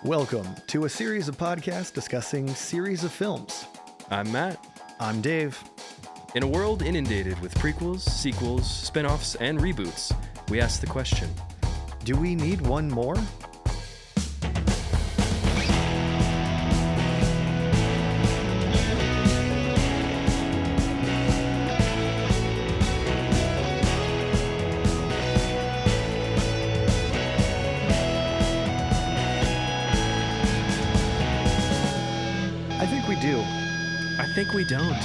Welcome to a series of podcasts discussing series of films. I'm Matt. I'm Dave. In a world inundated with prequels, sequels, spin-offs, and reboots, we ask the question, Do we need one more? I think we do. I think we don't.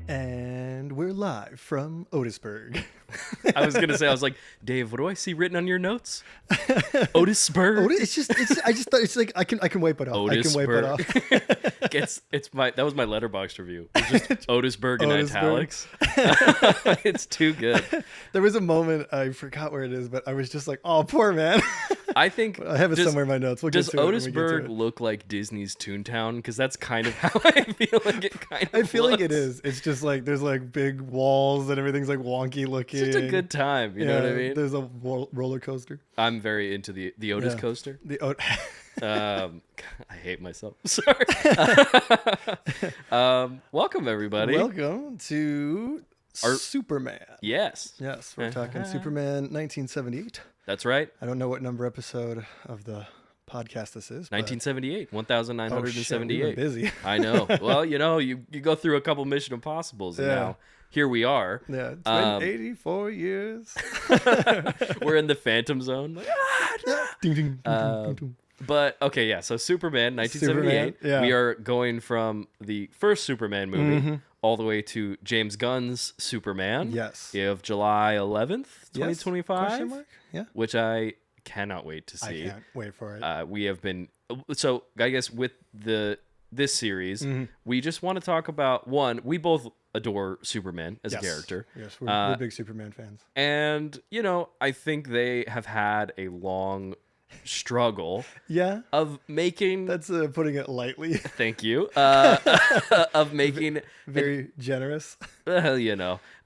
And we're live from Otisburg. I was going to say, I was like, Dave, what do I see written on your notes? Otisburg? I just thought it's like I can wipe it off. I can wipe it off. That was my letterboxed review. It's just Otisburg in italics. It's too good. There was a moment, I forgot where it is, but I was just like, oh, poor man. I think I have it somewhere in my notes. We'll does get to Otisburg look like Disney's Toontown? Because that's kind of how I feel like it kind of I feel like it looks. is. It's just like there's like big walls and everything's like wonky looking. It's just a good time. You know what I mean? There's a roller coaster. I'm very into the Otis Yeah. coaster. The I hate myself. Sorry. Welcome everybody. Welcome to Superman. Yes, Yes, we're talking Superman 1978. that's right. I don't know what number episode of the podcast this is. but- 1978, Oh, shit, we've been 1978. busy. I know. Well, you go through a couple Mission Impossibles, and Yeah. now here we are. Yeah, it's been 84 years. We're in the Phantom Zone. Like, Ding, ding, ding, ding, ding. But okay, yeah. So Superman, 1978. Superman, yeah. We are going from the first Superman movie Mm-hmm. all the way to James Gunn's Superman. Yes. Of July 11th, Yes? 2025. Question mark? Yeah. Which I cannot wait to I see. can't wait for it. We have been so I guess with this series, Mm-hmm. we just want to talk about one. We both adore Superman as Yes. a character, Yes, we're big Superman fans. and I think they have had a long struggle Yeah, of making. that's putting it lightly. Thank you. Of making Very generous.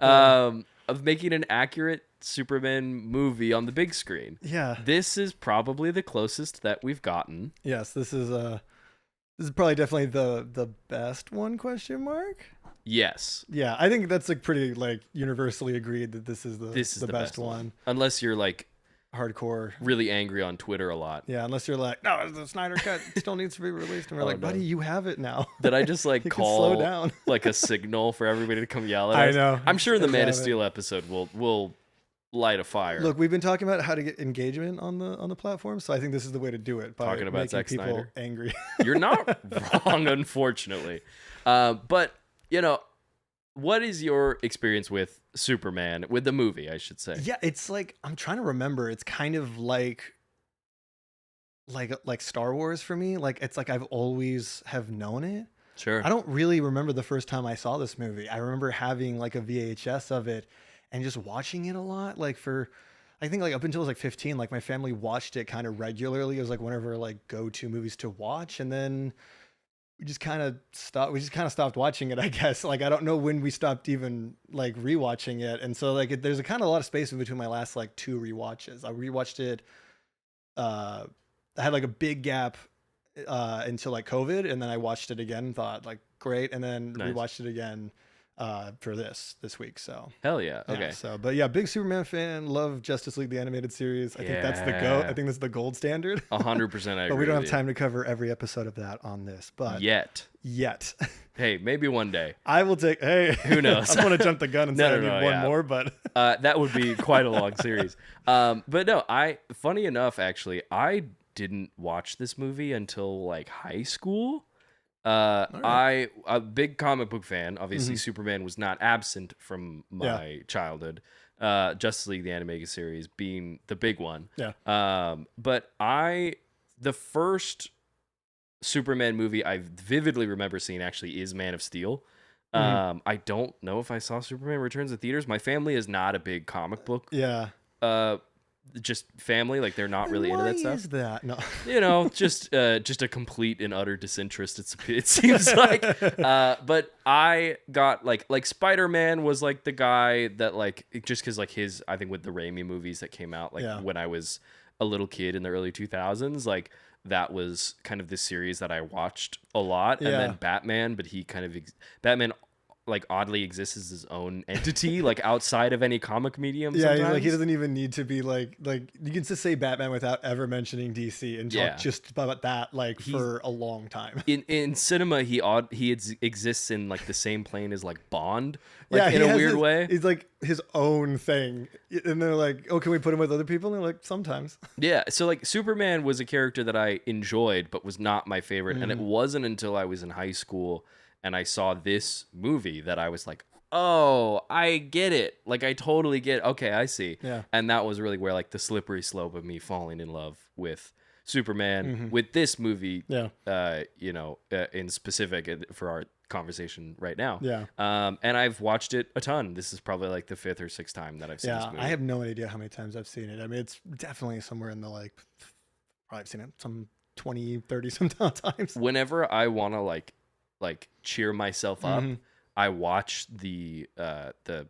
of making an accurate Superman movie on the big screen. Yeah. This is probably the closest that we've gotten. Yes, this is probably definitely the best one, question mark. Yes. Yeah, I think that's like pretty like universally agreed that this is the best one. one. Unless you're like Hardcore. really angry on Twitter a lot. Yeah, unless you're like, no, the Snyder cut still needs to be released, and we're like, no. buddy, you have it now. Did I just like You can slow call down. like a signal for everybody to come yell at I us? know. I'm sure the I Man of love it. Steel episode will light a fire. Look, we've been talking about how to get engagement on the platform, so I think this is the way to do it by Talking about making Zack people Snyder. angry. You're not wrong, unfortunately. But what is your experience with Superman, with the movie, I should say? Yeah, it's like I'm trying to remember. It's kind of like Star Wars for me. Like it's like I've always have known it. Sure. I don't really remember the first time I saw this movie. I remember having like a VHS of it and just watching it a lot. Like I think like up until I was like 15, like my family watched it kind of regularly. It was like one of our like go-to movies to watch, and then we just kind of stopped watching it, I guess. Like I don't know when we stopped even like rewatching it, and so like there's a kind of a lot of space in between my last like two rewatches. I rewatched it. I had like a big gap until like COVID, and then I watched it again and thought like great, and then Nice. rewatched it again for this week. So Hell yeah. yeah, Okay. so but yeah, big Superman fan. Love Justice League the animated series. I think that's the Yeah. I think that's the gold standard. 100% I agree. But we don't have with time to cover every episode of that on this. you. But Yet. Hey, maybe one day. I will take. Hey, Who knows? I don't want to jump the gun and say I need one yeah. more, but That would be quite a long series. But no, funny enough, actually, I didn't watch this movie until like high school. I'm a big comic book fan. Obviously, Superman was not absent from my childhood. Justice League the animated series being the big one. Yeah. But the first Superman movie I vividly remember seeing actually is Man of Steel. I don't know if I saw Superman Returns to theaters. My family is not a big comic book yeah, just family. Like they're not really into that stuff. Why is that? No. You know, just a complete and utter disinterest. It seems like. But I got like Spider-Man was like the guy that like just because like his I think with the Raimi movies that came out like when I was a little kid in the early 2000s, like that was kind of the series that I watched a lot. And then Batman, but he kind of Batman like oddly exists as his own entity, like outside of any comic medium. Yeah, sometimes. like he doesn't even need to be like you can just say Batman without ever mentioning DC and talk just about that like for a long time. In cinema, he exists in like the same plane as like Bond, like in a weird way. He's like his own thing, and they're like, "Oh, can we put him with other people?" And they're like, "Sometimes." Yeah, so like Superman was a character that I enjoyed, but was not my favorite, and it wasn't until I was in high school and I saw this movie that I was like, oh, I get it. Like, I totally get it. Okay, I see. Yeah. And that was really where, like, the slippery slope of me falling in love with Superman, with this movie, in specific for our conversation right now. Yeah. And I've watched it a ton. This is probably, like, the 5th or 6th time that I've seen this movie. I have no idea how many times I've seen it. I mean, it's definitely somewhere in the, like, probably I've seen it some 20, 30 sometimes. Whenever I want to, like cheer myself up, I watch the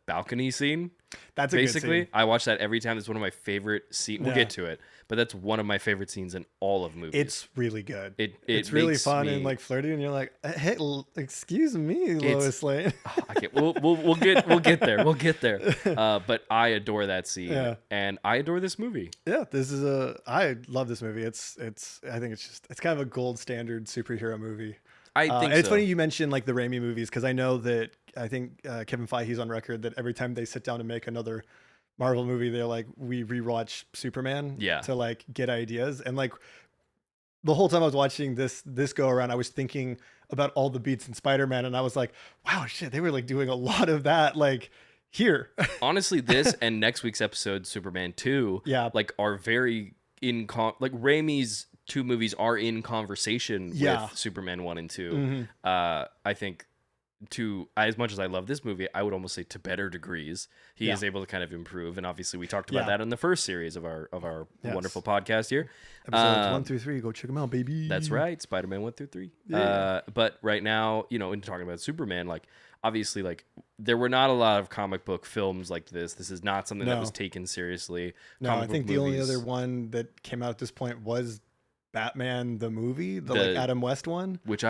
balcony scene. That's a basically good scene. I watch that every time. It's one of my favorite scenes. We'll get to it, but that's one of my favorite scenes in all of movies. It's really good. It's really fun and like flirty, and you're like, hey, excuse me, Lois Lane. I can't, we'll get there. We'll get there. But I adore that scene, and I adore this movie. Yeah, I love this movie. I think it's kind of a gold standard superhero movie. I think it's so. funny you mentioned like the Raimi movies, because I know that I think Kevin Feige's on record that every time they sit down to make another Marvel movie, they're like, we rewatch Superman to like get ideas. And like the whole time I was watching this go around, I was thinking about all the beats in Spider-Man, and I was like, wow, shit, they were like doing a lot of that like here. Honestly, this and next week's episode, Superman 2, like are very like Raimi's 2 movies are in conversation with Superman 1 and 2. I think as much as I love this movie, I would almost say to better degrees, he is able to kind of improve. And obviously we talked about that in the first series of our wonderful podcast here. Episodes 1 through 3, go check them out, baby. That's right. Spider-Man 1 through 3. But right now, in talking about Superman, like obviously like there were not a lot of comic book films like this. This is not something that was taken seriously. No, I think the only other one that came out at this point was Batman the movie, the like Adam West one, which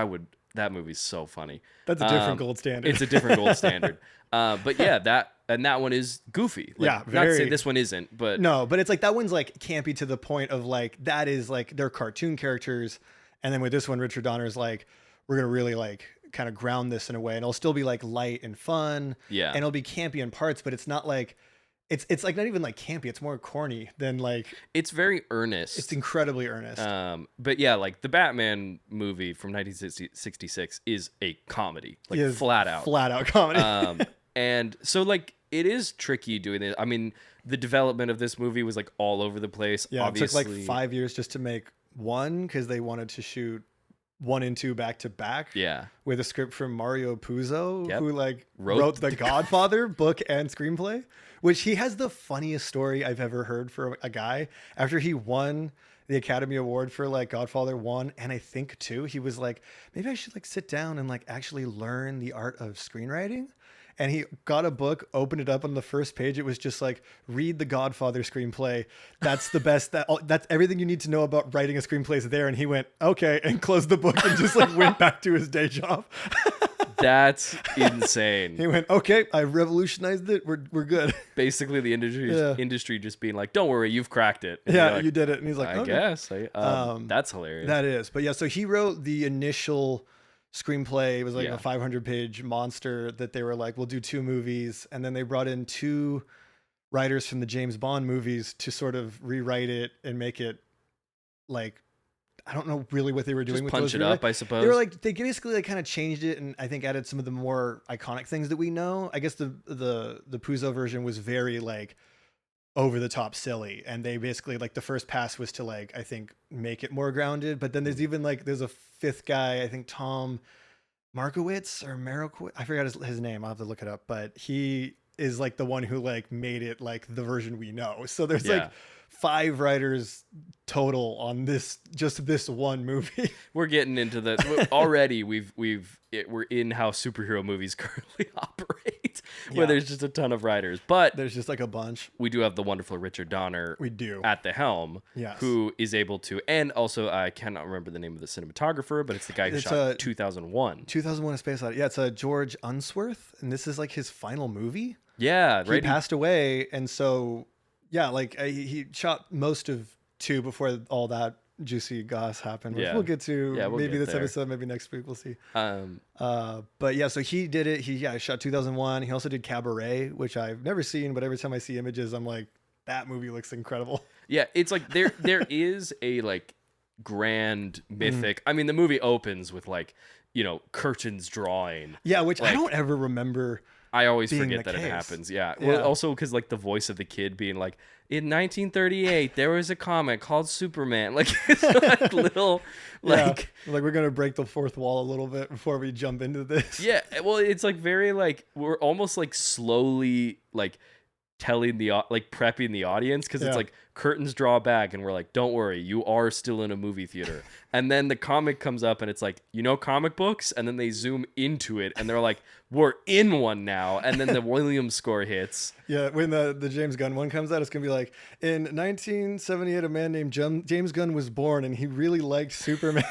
that movie's so funny. That's a different gold standard. It's a different gold standard. But yeah, that one is goofy. Like, not to say this one isn't, but no, but it's like that one's like campy to the point of like that is like they're cartoon characters, and then with this one, Richard Donner's like, we're gonna really like kind of ground this in a way, and it'll still be like light and fun, and it'll be campy in parts, but it's not like. It's like not even like campy. It's more corny than like. It's very earnest. It's incredibly earnest. But yeah, like the Batman movie from 1966 is a comedy, like flat out comedy. And so like it is tricky doing it. I mean, the development of this movie was like all over the place. Yeah, obviously. It took like 5 years just to make one because they wanted to shoot 1 and 2 back to back. Yeah, with a script from Mario Puzo, who like wrote the Godfather book and screenplay. Which he has the funniest story I've ever heard for a guy. After he won the Academy Award for like Godfather 1 and I think 2, he was like, maybe I should like sit down and like actually learn the art of screenwriting. And he got a book, opened it up, on the first page it was just like, read the Godfather screenplay. That's the best. That's everything you need to know about writing a screenplay is there. And he went, okay, and closed the book and just like went back to his day job. That's insane. He went, okay, I revolutionized it. We're good. Basically, the industry just being like, don't worry, you've cracked it. And like, you did it. And he's like, I guess. That's hilarious. That is. But yeah, so he wrote the initial screenplay. It was like a 500-page monster that they were like, we'll do 2 movies. And then they brought in 2 writers from the James Bond movies to sort of rewrite it and make it like, I don't know really what they were doing just with punch those. It up, I suppose. They were like, they basically like kind of changed it and I think added some of the more iconic things that we know. I guess the Puzo version was very like over the top silly, and they basically like the first pass was to like I think make it more grounded. But then there's even like there's a 5th guy, I think Tom Markowitz or Marowitz, I forgot his name. I'll have to look it up, but he is like the one who like made it like the version we know. So there's like 5 writers total on just this one movie. We're getting into the already. We're in how superhero movies currently operate, where there's just a ton of writers. But There's just like a bunch. we do have the wonderful Richard Donner. We do. At the helm, Yes. who is able to, and also I cannot remember the name of the cinematographer, but it's the guy who shot 2001. 2001: A Space Odyssey. Yeah, it's George Unsworth, and this is like his final movie. Yeah, He right. passed away, and so yeah, like he shot most of 2 before all that juicy goss happened, which Yeah. we'll get to. Yeah, we'll maybe get this there. episode, maybe next week, we'll see. But Yeah, so he did it. He shot 2001. He also did Cabaret, which I've never seen, but every time I see images, I'm like, that movie looks incredible. yeah, it's like there is a like grand mythic. I mean, the movie opens with like, curtains drawing. Yeah, which I Like- don't ever remember. I always being forget the that it case. happens. Yeah. Yeah. Well, also because like the voice of the kid being like, in 1938 there was a comic called Superman. Like it's like little like Like we're gonna break the fourth wall a little bit before we jump into this. yeah. Well, it's like very like we're almost like slowly like telling prepping the audience because it's Yeah. like curtains draw back and we're like, don't worry, you are still in a movie theater. And then the comic comes up and it's like, comic books, and then they zoom into it and they're like, we're in one now. And then the Williams score hits. Yeah, when the James Gunn one comes out, it's gonna be like, in 1978, a man named James Gunn was born, and he really liked Superman.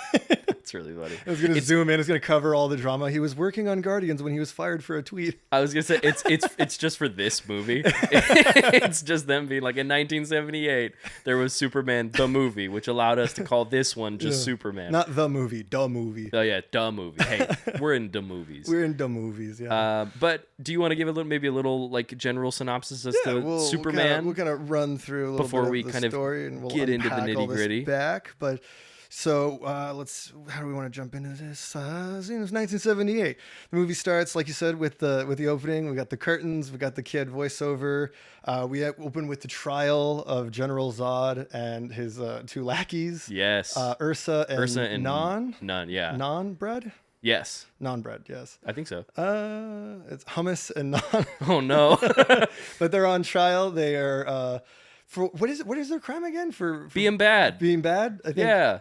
It's really funny. It's gonna zoom in. It's gonna cover all the drama. He was working on Guardians when he was fired for a tweet. I was gonna say it's just for this movie. It's just them being like, in 1978 there was Superman the movie, which allowed us to call this one just Superman. Not the movie, the movie. Oh yeah, dumb movie. Hey, we're in dumb movies. We're in the movies, yeah. But do you want to give maybe a little like general synopsis as to Superman? We'll kind of run through a little before bit we of the kind of story, and we'll get into the unpack all this nitty-gritty. back. But so how do we want to jump into this? It was 1978. The movie starts, like you said, with the opening. We got the curtains. We got the kid voiceover. We open with the trial of General Zod and his 2 lackeys. Yes. Ursa and Non. None. Yeah. Non bread. Yes. Non bread. Yes. I think so. It's hummus and non. Oh no. But they're on trial. They are for what is their crime again? For Being bad. being bad? I think. Yeah.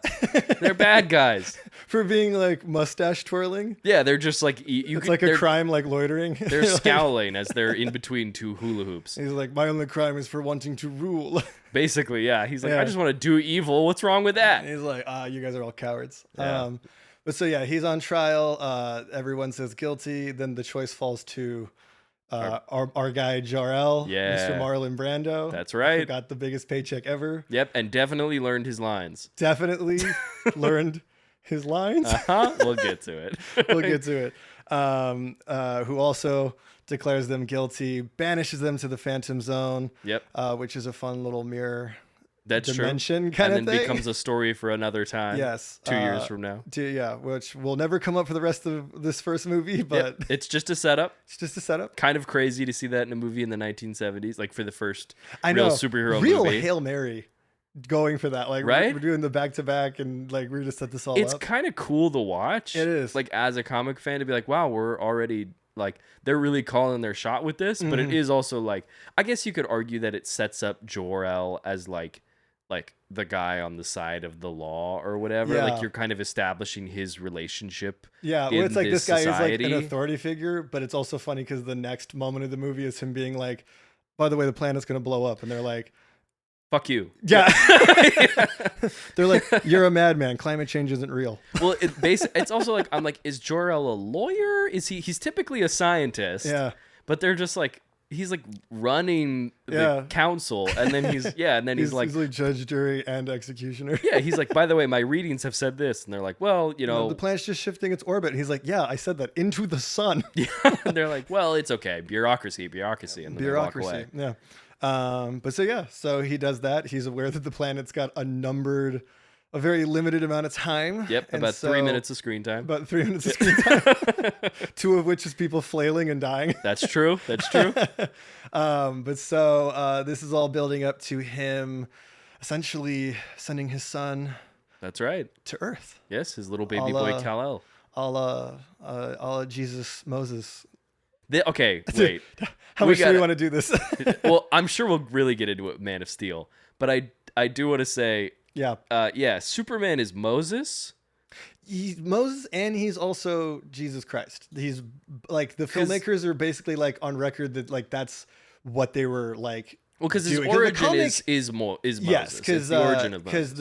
They're bad guys. For being like mustache twirling. Yeah, they're just like It's like a crime, like loitering. They're scowling as they're in between 2 hula hoops. He's like, my only crime is for wanting to rule. Basically, yeah. He's like, Yeah. I just want to do evil. What's wrong with that? And he's like, you guys are all cowards. Yeah. But so yeah, he's on trial. Everyone says guilty. Then the choice falls to our guy Jor-El, Yeah. Mr. Marlon Brando. That's right. Who got the biggest paycheck ever. Yep, and definitely learned his lines. Definitely learned his lines. We'll get to it. We'll get to it. Who also declares them guilty, banishes them to the Phantom Zone. Yep, Which is a fun little mirror that's dimension true. kind And of then thing. becomes a story for another time. Yes. 2 years from now. Which will never come up for the rest of this first movie, but Yep. It's just a setup. it's just a setup. Kind of crazy to see that in a movie in the 1970s, like for the first I real know. superhero Real movie. Hail Mary going for that. Like, Right? we're doing the back-to-back, and like, we're just set this all It's up. kind of cool to watch. It is. Like as a comic fan to be like, wow, we're already like they're really calling their shot with this, but it is also like I guess you could argue that it sets up Jor-El as like the guy on the side of the law or whatever. Yeah. Like you're kind of establishing his relationship. Yeah, in well, it's like this guy society. is like an authority figure, but it's also funny because the next moment of the movie is him being like, by the way, the planet's going to blow up. And they're like, Fuck you. yeah. They're like, you're a madman. Climate change isn't real. Well, it's also like I'm like, is Jor-El a lawyer? He's typically a scientist. Yeah. But they're just like he's like running the Yeah. council, and then he's he's like judge, jury, and executioner. yeah, he's like, by the way, my readings have said this, and they're like, well, The planet's just shifting its orbit. And he's like, yeah, I said that into the sun. yeah. And they're like, well, it's okay, bureaucracy, and then they walk away. Yeah. So he does that. He's aware that the planet's got a very limited amount of time. Yep, And about 3 so- minutes of screen time. About 3 minutes of screen time. 2 of which is people flailing and dying. That's true. That's true. This is all building up to him essentially sending his son That's right. to Earth. Yes, his little baby I'll, boy Kal-El. A la Jesus, Moses. Okay, wait. How much do we want to do this? Well, I'm sure we'll really get into it, Man of Steel. But I do want to say, yeah, Superman is Moses. He's Moses, and he's also Jesus Christ. He's like the filmmakers are basically like on record that like that's what they were like. Well, because his origin is Moses. Yes, because the origin of Moses. Because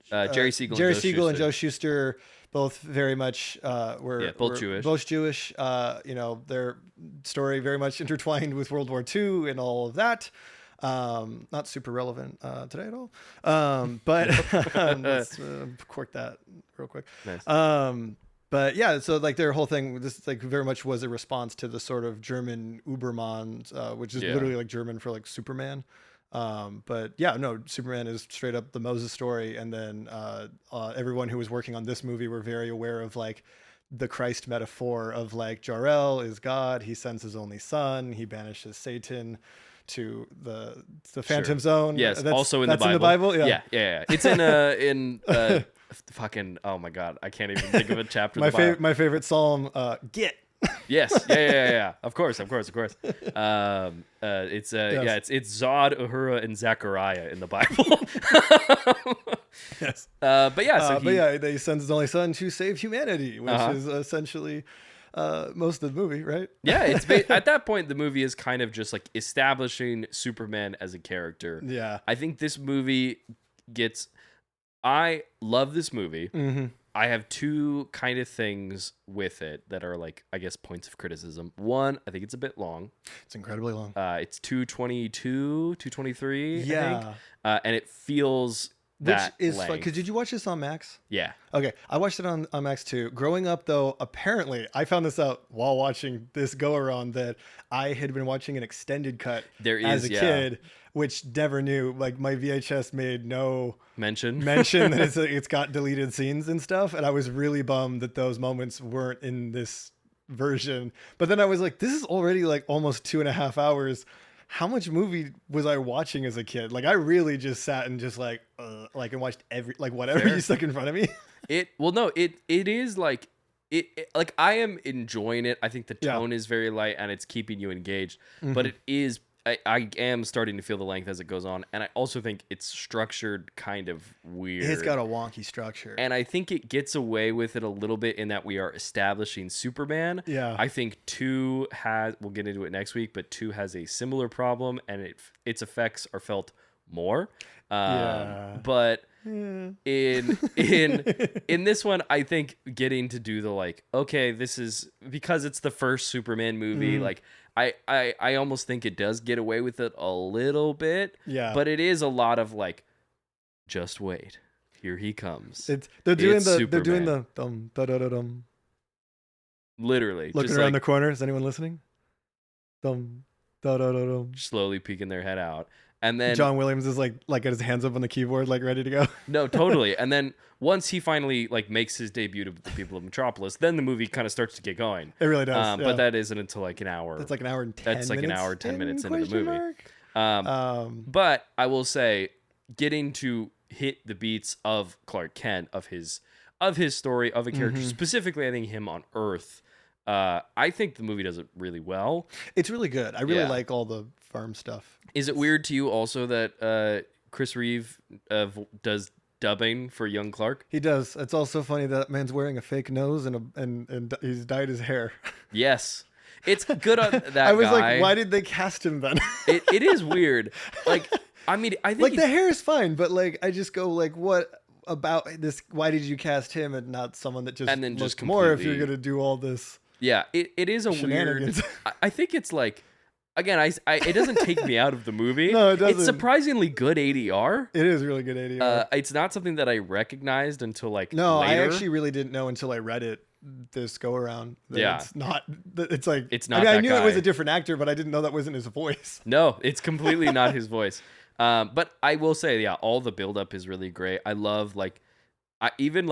the Jerry Siegel and Joe Shuster both very much were Jewish. Both Jewish. Their story very much intertwined with World War II and all of that. Not super relevant today at all. But let's cork that real quick. Nice. But yeah, so like their whole thing, this like very much was a response to the sort of German Übermann, which is literally like German for like Superman. But yeah, no, Superman is straight up the Moses story. And then everyone who was working on this movie were very aware of like the Christ metaphor of like Jor-El is God. He sends his only son. He banishes Satan to the Phantom Zone. Yes, also in the Bible. In the Bible. Yeah. It's in fucking, oh my god, I can't even think of a chapter. My favorite psalm, Get. Yes, yeah. Of course. It's Zod, Uhura, and Zechariah in the Bible. Yes. But yeah, he sends his only son to save humanity, which is essentially most of the movie, right? Yeah, at that point the movie is kind of just like establishing Superman as a character. Yeah, I think this movie I love this movie. Mm-hmm. I have two kind of things with it that are like, I guess, points of criticism. One, I think it's a bit long. It's incredibly long. It's 222, 223, yeah. I think. And it feels Which that is length. fun. Because did you watch this on Max? Yeah. Okay, I watched it on Max too. Growing up, though, apparently, I found this out while watching this go-around that I had been watching an extended cut as a kid, which never knew. Like, my VHS made no mention that it's got deleted scenes and stuff, and I was really bummed that those moments weren't in this version. But then I was like, this is already like almost 2.5 hours. How much movie was I watching as a kid? Like, I really just sat and just like and watched whatever you stuck in front of me. It is like like I am enjoying it. I think the tone is very light and it's keeping you engaged, but it is. I am starting to feel the length as it goes on, and I also think it's structured kind of weird. It's got a wonky structure, and I think it gets away with it a little bit in that we are establishing Superman. Yeah, I think 2 has. We'll get into it next week, but 2 has a similar problem, and its effects are felt more. But in this one, I think getting to do the like, okay, this is because it's the first Superman movie, like. I almost think it does get away with it a little bit. Yeah. But it is a lot of like, just wait. Here he comes. They're doing the dum da da da dum. Literally. Looking just around the corner. Is anyone listening? Dum da da da dum. Slowly peeking their head out. And then John Williams is like got his hands up on the keyboard, like ready to go. No, totally. And then once he finally like makes his debut to the people of Metropolis, then the movie kind of starts to get going. It really does. But that isn't until like an hour. That's like an hour and 10 minutes. That's like an hour, 10 minutes into the movie. But I will say, getting to hit the beats of Clark Kent, of his story, of a character, specifically I think him on Earth, I think the movie does it really well. It's really good. I really like all the farm stuff. Is it weird to you also that Chris Reeve does dubbing for young Clark? He does. It's also funny that man's wearing a fake nose and he's dyed his hair. Yes. It's good on that guy. I was like, why did they cast him then? It is weird. Like, I mean, I think like the hair is fine, but like I just go like, what about this? Why did you cast him and not someone that just and then just more if you're gonna do all this? Yeah, it is a weird. I think it's like, again, it doesn't take me out of the movie. No, it doesn't. It's surprisingly good ADR. It is really good ADR. It's not something that I recognized until like no, later. I actually really didn't know until I read it this go around. Yeah, it's not. It's like it's not. I knew it was a different actor, but I didn't know that wasn't his voice. No, it's completely not his voice. But I will say, all the buildup is really great. I love even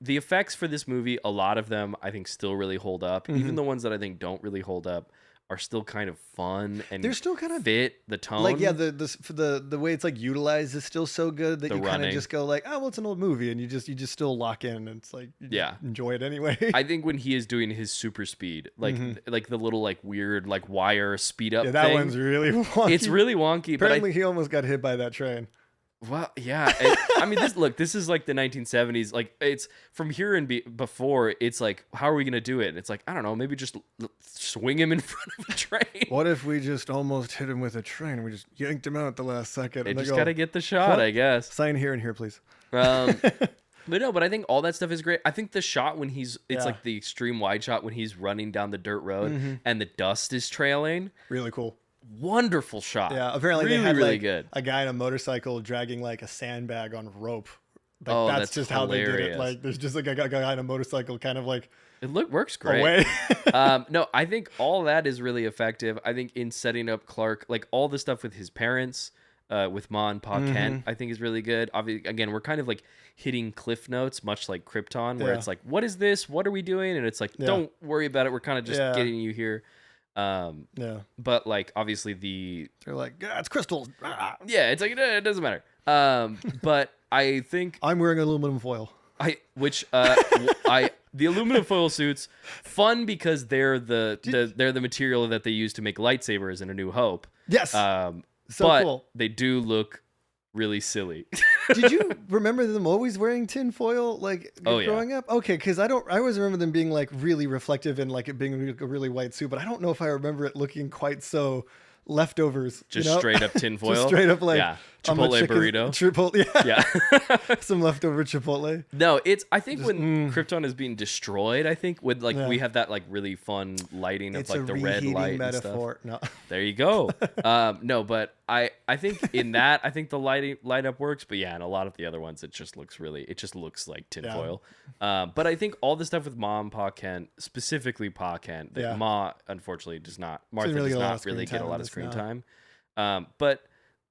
the effects for this movie. A lot of them I think still really hold up. Even the ones that I think don't really hold up. are still kind of fun and They're still kind of fit the tone. like, yeah, the way it's like utilized is still so good that The you kind of running. just go like, oh, well, it's an old movie, and you just still lock in, and it's like, you Yeah. enjoy it anyway. I think when he is doing his super speed, like like the little like weird like wire speed up yeah, that thing, one's really wonky. it's really wonky. Apparently, he almost got hit by that train. Well, yeah. I mean, this is like the 1970s. Like, it's from here and before. It's like, how are we gonna do it? And it's like, I don't know. Maybe just swing him in front of a train. What if we just almost hit him with a train and we just yanked him out at the last second? They and just go, gotta get the shot, I guess. Sign here and here, please. But no, but I think all that stuff is great. I think the shot when it's Yeah. like the extreme wide shot when he's running down the dirt road and the dust is trailing. Really cool. Wonderful shot. Yeah, apparently really, they had really like good. a guy on a motorcycle dragging like a sandbag on rope. Like, Oh, that's that's just how they did it. hilarious. Like, there's just like a guy on a motorcycle kind of like Works great. away. No, I think all that is really effective. I think in setting up Clark, like all the stuff with his parents, with Ma and Pa Kent, I think is really good. Obviously, again, we're kind of like hitting cliff notes, much like Krypton, where Yeah. it's like, what is this? What are we doing? And it's like, don't worry about it. We're kind of just Yeah. getting you here. Yeah, But like, obviously they're like, yeah, it's crystals. yeah, it's like, it doesn't matter. But I think I'm wearing aluminum foil. the aluminum foil suits fun because they're the material that they use to make lightsabers in A New Hope. Yes, so But cool. they do look really silly. Did you remember them always wearing tin foil like Oh, yeah. growing up? Okay, because I always remember them being like really reflective and like it being a really white suit, but I don't know if I remember it looking quite so leftovers. Just you know? straight up tin foil. Just straight up like yeah, I'm a Chipotle chicken- burrito. Chipotle, yeah. Yeah. Some leftover Chipotle. No, I think when Krypton is being destroyed, I think with like Yeah. we have that like really fun lighting of It's like a the red reheating light metaphor. and stuff. No. There you go. No, but I think in that I think the light up works, but yeah, in a lot of the other ones it just looks like tinfoil. But I think all the stuff with Ma and Pa Kent, specifically Pa Kent, that Yeah. Ma unfortunately Martha really does get a lot not of really screen get a time lot in of this, screen no. time. But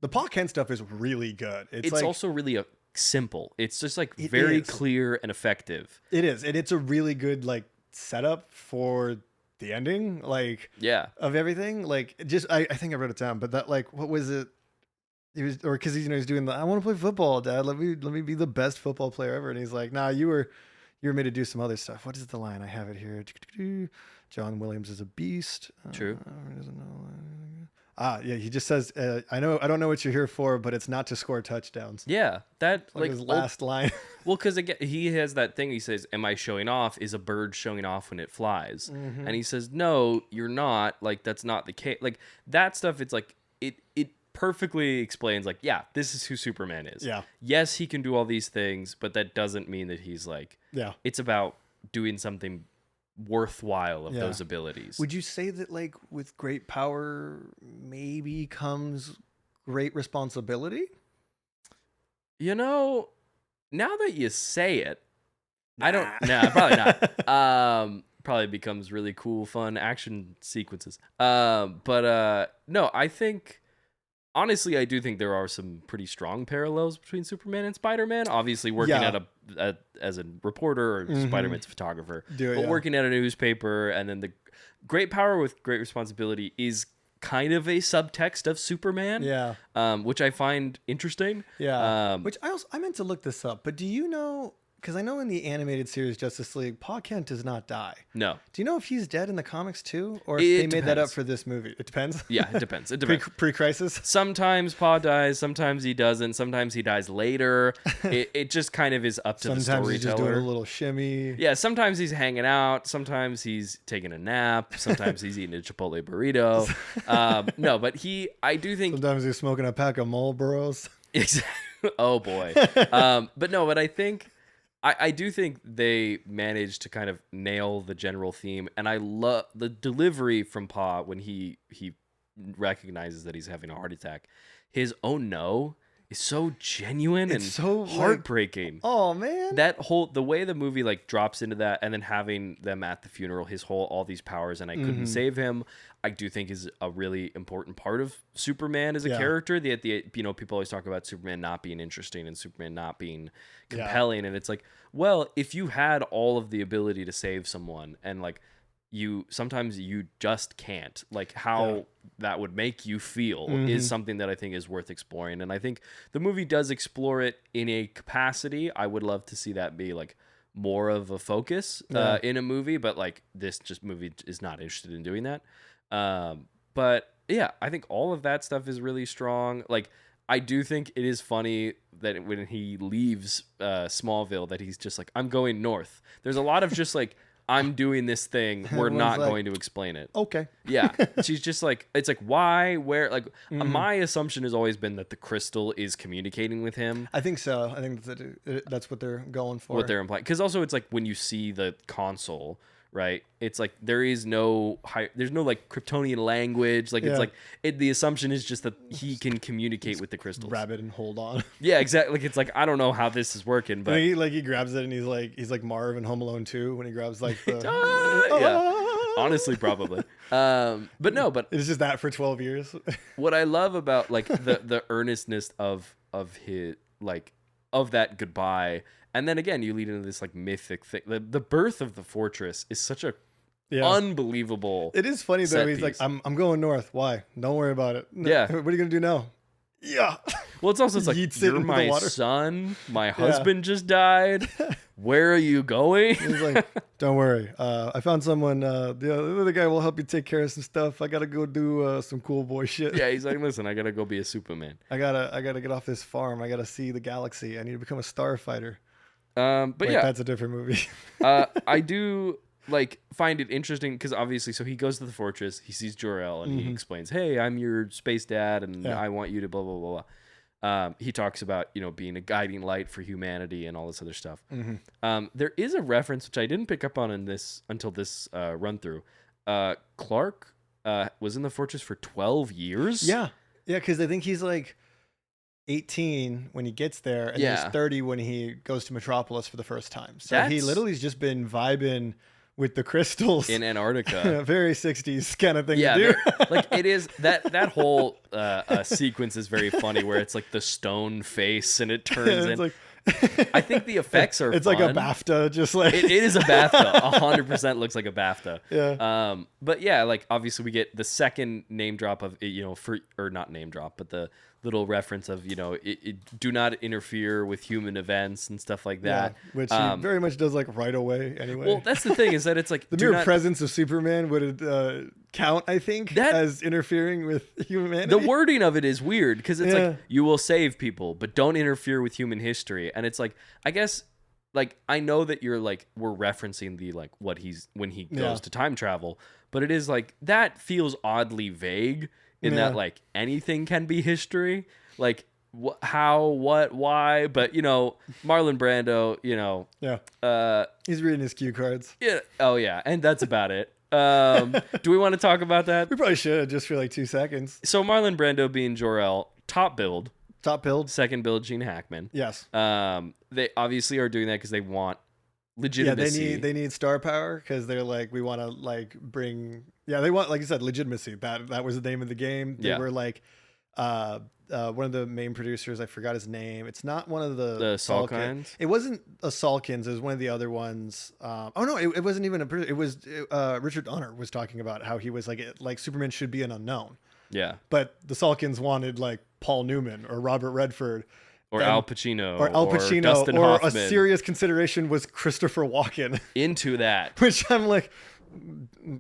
The Pa Kent stuff is really good. It's like, also really simple. It's just like It very is. clear and effective. it is, and it's a really good like setup for the ending, like Yeah. of everything. Like just I think I wrote it down, but that like what was it? He was, or because he's doing the I want to play football, Dad. Let me be the best football player ever. And he's like, nah, you were made to do some other stuff. What is the line? I have it here. John Williams is a beast. True. Yeah, he just says, I don't know what you're here for, but it's not to score touchdowns. Yeah, that Like his last line. Well, because again, he has that thing. He says, "Am I showing off? Is a bird showing off when it flies?" Mm-hmm. And he says, "No, you're not. Like that's not the case. Like that stuff. It's like it perfectly explains. Like, yeah, this is who Superman is. Yeah. Yes, he can do all these things, but that doesn't mean that he's like. Yeah. It's about doing something worthwhile of Yeah. those abilities. Would you say that like with great power maybe comes great responsibility? Now that you say it, I don't. Nah, probably not. Probably becomes really cool, fun action sequences. But no, I think honestly, I do think there are some pretty strong parallels between Superman and Spider-Man. Obviously, working Yeah. as a reporter, or Mhm. Spider-Man's a photographer, Do it, but yeah. working at a newspaper, and then the great power with great responsibility is kind of a subtext of Superman. Yeah. Which I find interesting. Yeah. Which I meant to look this up, but do you know, because I know in the animated series Justice League, Pa Kent does not die. No. Do you know if he's dead in the comics too? Or if It they made that up depends. for this movie? It depends. Yeah, it depends. It depends. Pre-crisis? Sometimes Pa dies, sometimes he doesn't, sometimes he dies later. It just kind of is up to the Sometimes he's just doing storyteller. a little shimmy. Yeah, sometimes he's hanging out, sometimes he's taking a nap, sometimes he's eating a Chipotle burrito. No, but I do think Sometimes he's smoking a pack of Marlboros. exactly. Oh boy. But I think I do think they managed to kind of nail the general theme, and I love the delivery from Pa when he recognizes that he's having a heart attack. His "oh no" is so genuine and It's so, like, heartbreaking. Oh man. The way the movie like drops into that, and then having them at the funeral, all these powers, and I couldn't save him, I do think is a really important part of Superman as a Yeah. character. People always talk about Superman not being interesting and Superman not being compelling, and it's like, well, if you had all of the ability to save someone, and like sometimes you just can't. Like how that would make you feel is something that I think is worth exploring. And I think the movie does explore it in a capacity. I would love to see that be like more of a focus in a movie, but like this movie is not interested in doing that. But yeah, I think all of that stuff is really strong. Like, I do think it is funny that when he leaves Smallville, that he's just like, I'm going north. There's a lot of just like, I'm doing this thing. We're not going to explain it. Okay. Yeah. She's just like, it's like, why, where, like, my assumption has always been that the crystal is communicating with him. I think so. I think that's what they're going for. What they're implying. Because also it's like when you see the console, right? It's like there's no like Kryptonian language. Like it's like the assumption is just that he can communicate with the crystals. Grab it and hold on. Yeah, exactly. Like it's like I don't know how this is working, but he grabs it and he's like Marv in Home Alone 2 when he grabs like the yeah. Honestly, probably. But it's just that for 12 years. What I love about like the earnestness of his like of that goodbye. And then again, you lead into this like mythic thing. The birth of the fortress is such a unbelievable. It is funny though. He's like, I'm going north. Why? Don't worry about it. Yeah. What are you gonna do now? Yeah. Well, it's like you're my son. My husband just died. Where are you going? He's like, don't worry. I found someone. The other guy will help you take care of some stuff. I gotta go do some cool boy shit. Yeah, he's like, listen, I gotta go be a Superman. I gotta get off this farm. I gotta see the galaxy. I need to become a starfighter. But wait, yeah, that's a different movie. I do like find it interesting because obviously, so he goes to the fortress, he sees Jor-El, and he explains, "Hey, I'm your space dad, and I want you to blah blah blah blah." He talks about being a guiding light for humanity and all this other stuff. There is a reference which I didn't pick up on until this run through. Clark was in the fortress for 12 years. Yeah, because I think he's like 18 when he gets there, and he's 30 when he goes to Metropolis for the first time. So he literally has just been vibing with the crystals in Antarctica. Very 60s kind of thing to do. Like it is that whole sequence is very funny where it's like the stone face and it turns in. Like, I think the effects are it's fun. like a BAFTA, just like it is a BAFTA. 100% looks like a BAFTA. Yeah. But yeah, like obviously we get the second name drop of or not name drop, but the little reference of do not interfere with human events and stuff like that, which he very much does like right away anyway. Well, that's the thing, is that it's like the mere presence of Superman would count, I think, as interfering with humanity. The wording of it is weird because it's like, you will save people, but don't interfere with human history. And it's like, I guess, like, I know that you're like, we're referencing the like what he's when he goes to time travel, but it is like that feels oddly vague. In that, like, anything can be history. Like, how, what, why. But, Marlon Brando, he's reading his cue cards. Yeah. Oh, yeah. And that's about it. Do we want to talk about that? We probably should, just for, like, 2 seconds. So, Marlon Brando being Jor-El, top build. Second build, Gene Hackman. Yes. They obviously are doing that because they want legitimacy. Yeah, they need star power because they're like, we want to like bring. Yeah, they want, like you said, legitimacy. That was the name of the game. They were like, one of the main producers. I forgot his name. It's not one of the Salkinds. It wasn't a Salkinds. It was one of the other ones. Oh no, it wasn't even a. It was Richard Donner was talking about how he was like Superman should be an unknown. Yeah, but the Salkinds wanted like Paul Newman or Robert Redford. Or Al Pacino. Or Dustin Hoffman. A serious consideration was Christopher Walken. Into that. Which I'm like,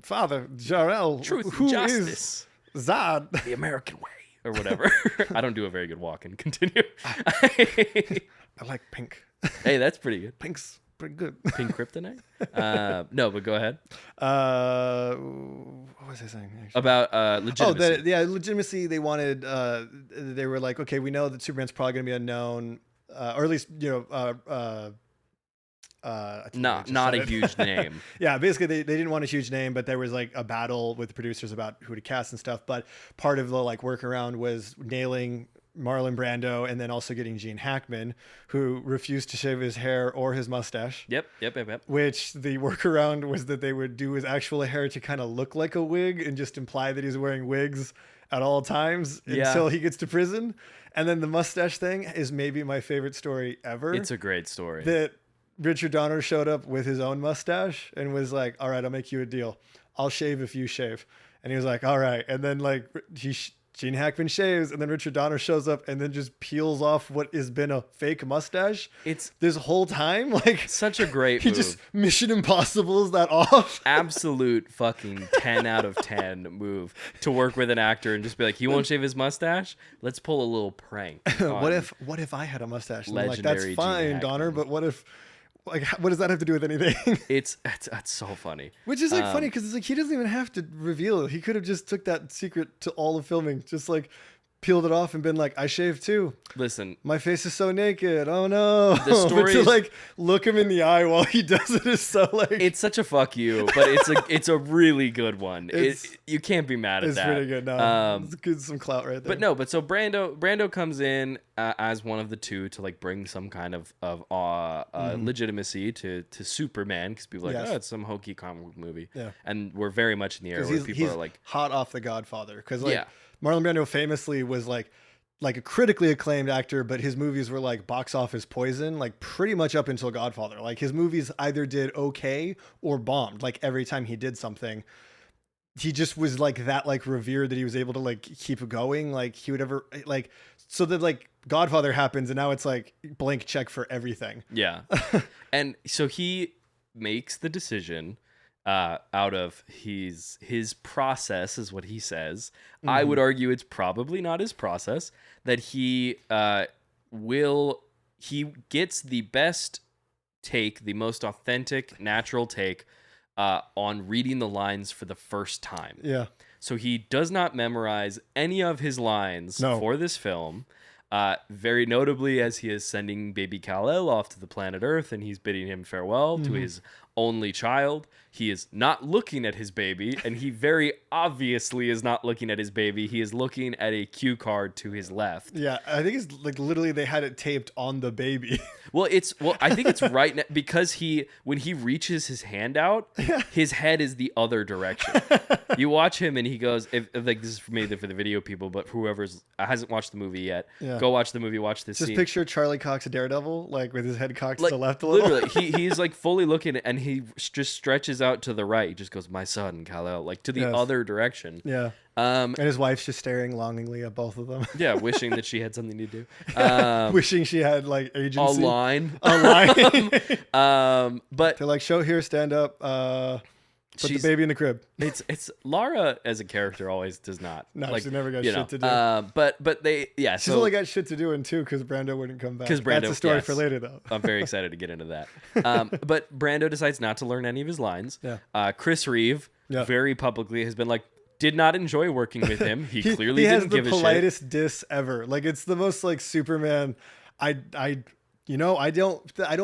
Father, Jor-El, Truth who and justice. Is Zod? The American way. Or whatever. I don't do a very good Walken. Continue. I like pink. Hey, that's pretty good. Pink's pretty good. Pink kryptonite? No, but go ahead. What was I saying? Actually? About legitimacy. Legitimacy. They wanted. They were like, okay, we know that Superman's probably going to be unknown, or at least not a huge name. Yeah, basically they didn't want a huge name, but there was like a battle with the producers about who to cast and stuff. But part of the like workaround was nailing Marlon Brando and then also getting Gene Hackman, who refused to shave his hair or his mustache. Yep. Which the workaround was that they would do his actual hair to kind of look like a wig and just imply that he's wearing wigs at all times until he gets to prison. And then the mustache thing is maybe my favorite story ever. It's a great story. That Richard Donner showed up with his own mustache and was like, all right, I'll make you a deal. I'll shave if you shave. And he was like, all right. And then like Gene Hackman shaves, and then Richard Donner shows up and then just peels off what has been a fake mustache. It's this whole time. Like such a great he move. just Mission Impossible's that off. Absolute fucking 10 out of 10 move to work with an actor and just be like, he won't shave his mustache? Let's pull a little prank. What if I had a mustache? And I'm like, that's Legendary fine, Gene Donner, Hackman. but what if, like, what does that have to do with anything? It's so funny. Which is like funny because it's like he doesn't even have to reveal it. He could have just took that secret to all of filming, just like peeled it off and been like, I shaved too. Listen, My face is so naked. Oh no. The story But to is- like look him in the eye while he does it is so like it's such a fuck you, but it's a really good one. You can't be mad at it's that. pretty good. No, it's good, some clout right there. So Brando comes in as one of the two to like bring some kind of legitimacy to Superman, because people are like, Yes. oh, it's some hokey comic book movie. Yeah. And we're very much in the era 'Cause where people are like, hot off The Godfather, because like Yeah. Marlon Brando famously was like a critically acclaimed actor, but his movies were like box office poison, like pretty much up until Godfather. Like his movies either did okay or bombed. Like every time he did something, he just was like that, like revered that he was able to like keep going. Like he would ever like, so that like Godfather happens and now it's like blank check for everything. yeah. And so he makes the decision out of his process, is what he says. I would argue it's probably not his process, that he gets the best take, the most authentic, natural take on reading the lines for the first time. Yeah. So he does not memorize any of his lines for this film. Very notably, as he is sending baby Kal-El off to the planet Earth and he's bidding him farewell to his only child. He is not looking at his baby, and he very obviously is not looking at his baby. He is looking at a cue card to his left. Yeah. I think it's like literally they had it taped on the baby. Well, I think it's right because when he reaches his hand out, his head is the other direction. You watch him and he goes, if like this is made for the video people, but whoever's hasn't watched the movie yet, go watch the movie, watch this Just scene. picture Charlie Cox Daredevil, like with his head cocked to the left a little. Literally, he's like fully looking and he just stretches out to the right. He just goes, my son, Kal-El, like to the other direction. Yeah. And his wife's just staring longingly at both of them. Yeah, wishing that she had something to do. Wishing she had like agency. A line. But They're like, show here, stand up, put the baby in the crib. It's Lara as a character always does not. No, like, she never got you shit know, to do. But they, yeah. She's only got shit to do in 2 because Brando wouldn't come back. Because Brando, that's a story yes. for later, though. I'm very excited to get into that. But Brando decides not to learn any of his lines. Yeah. Chris Reeve very publicly has been like, did not enjoy working with him. He clearly has didn't the give a shit. politest diss ever. Like it's the most like Superman. I don't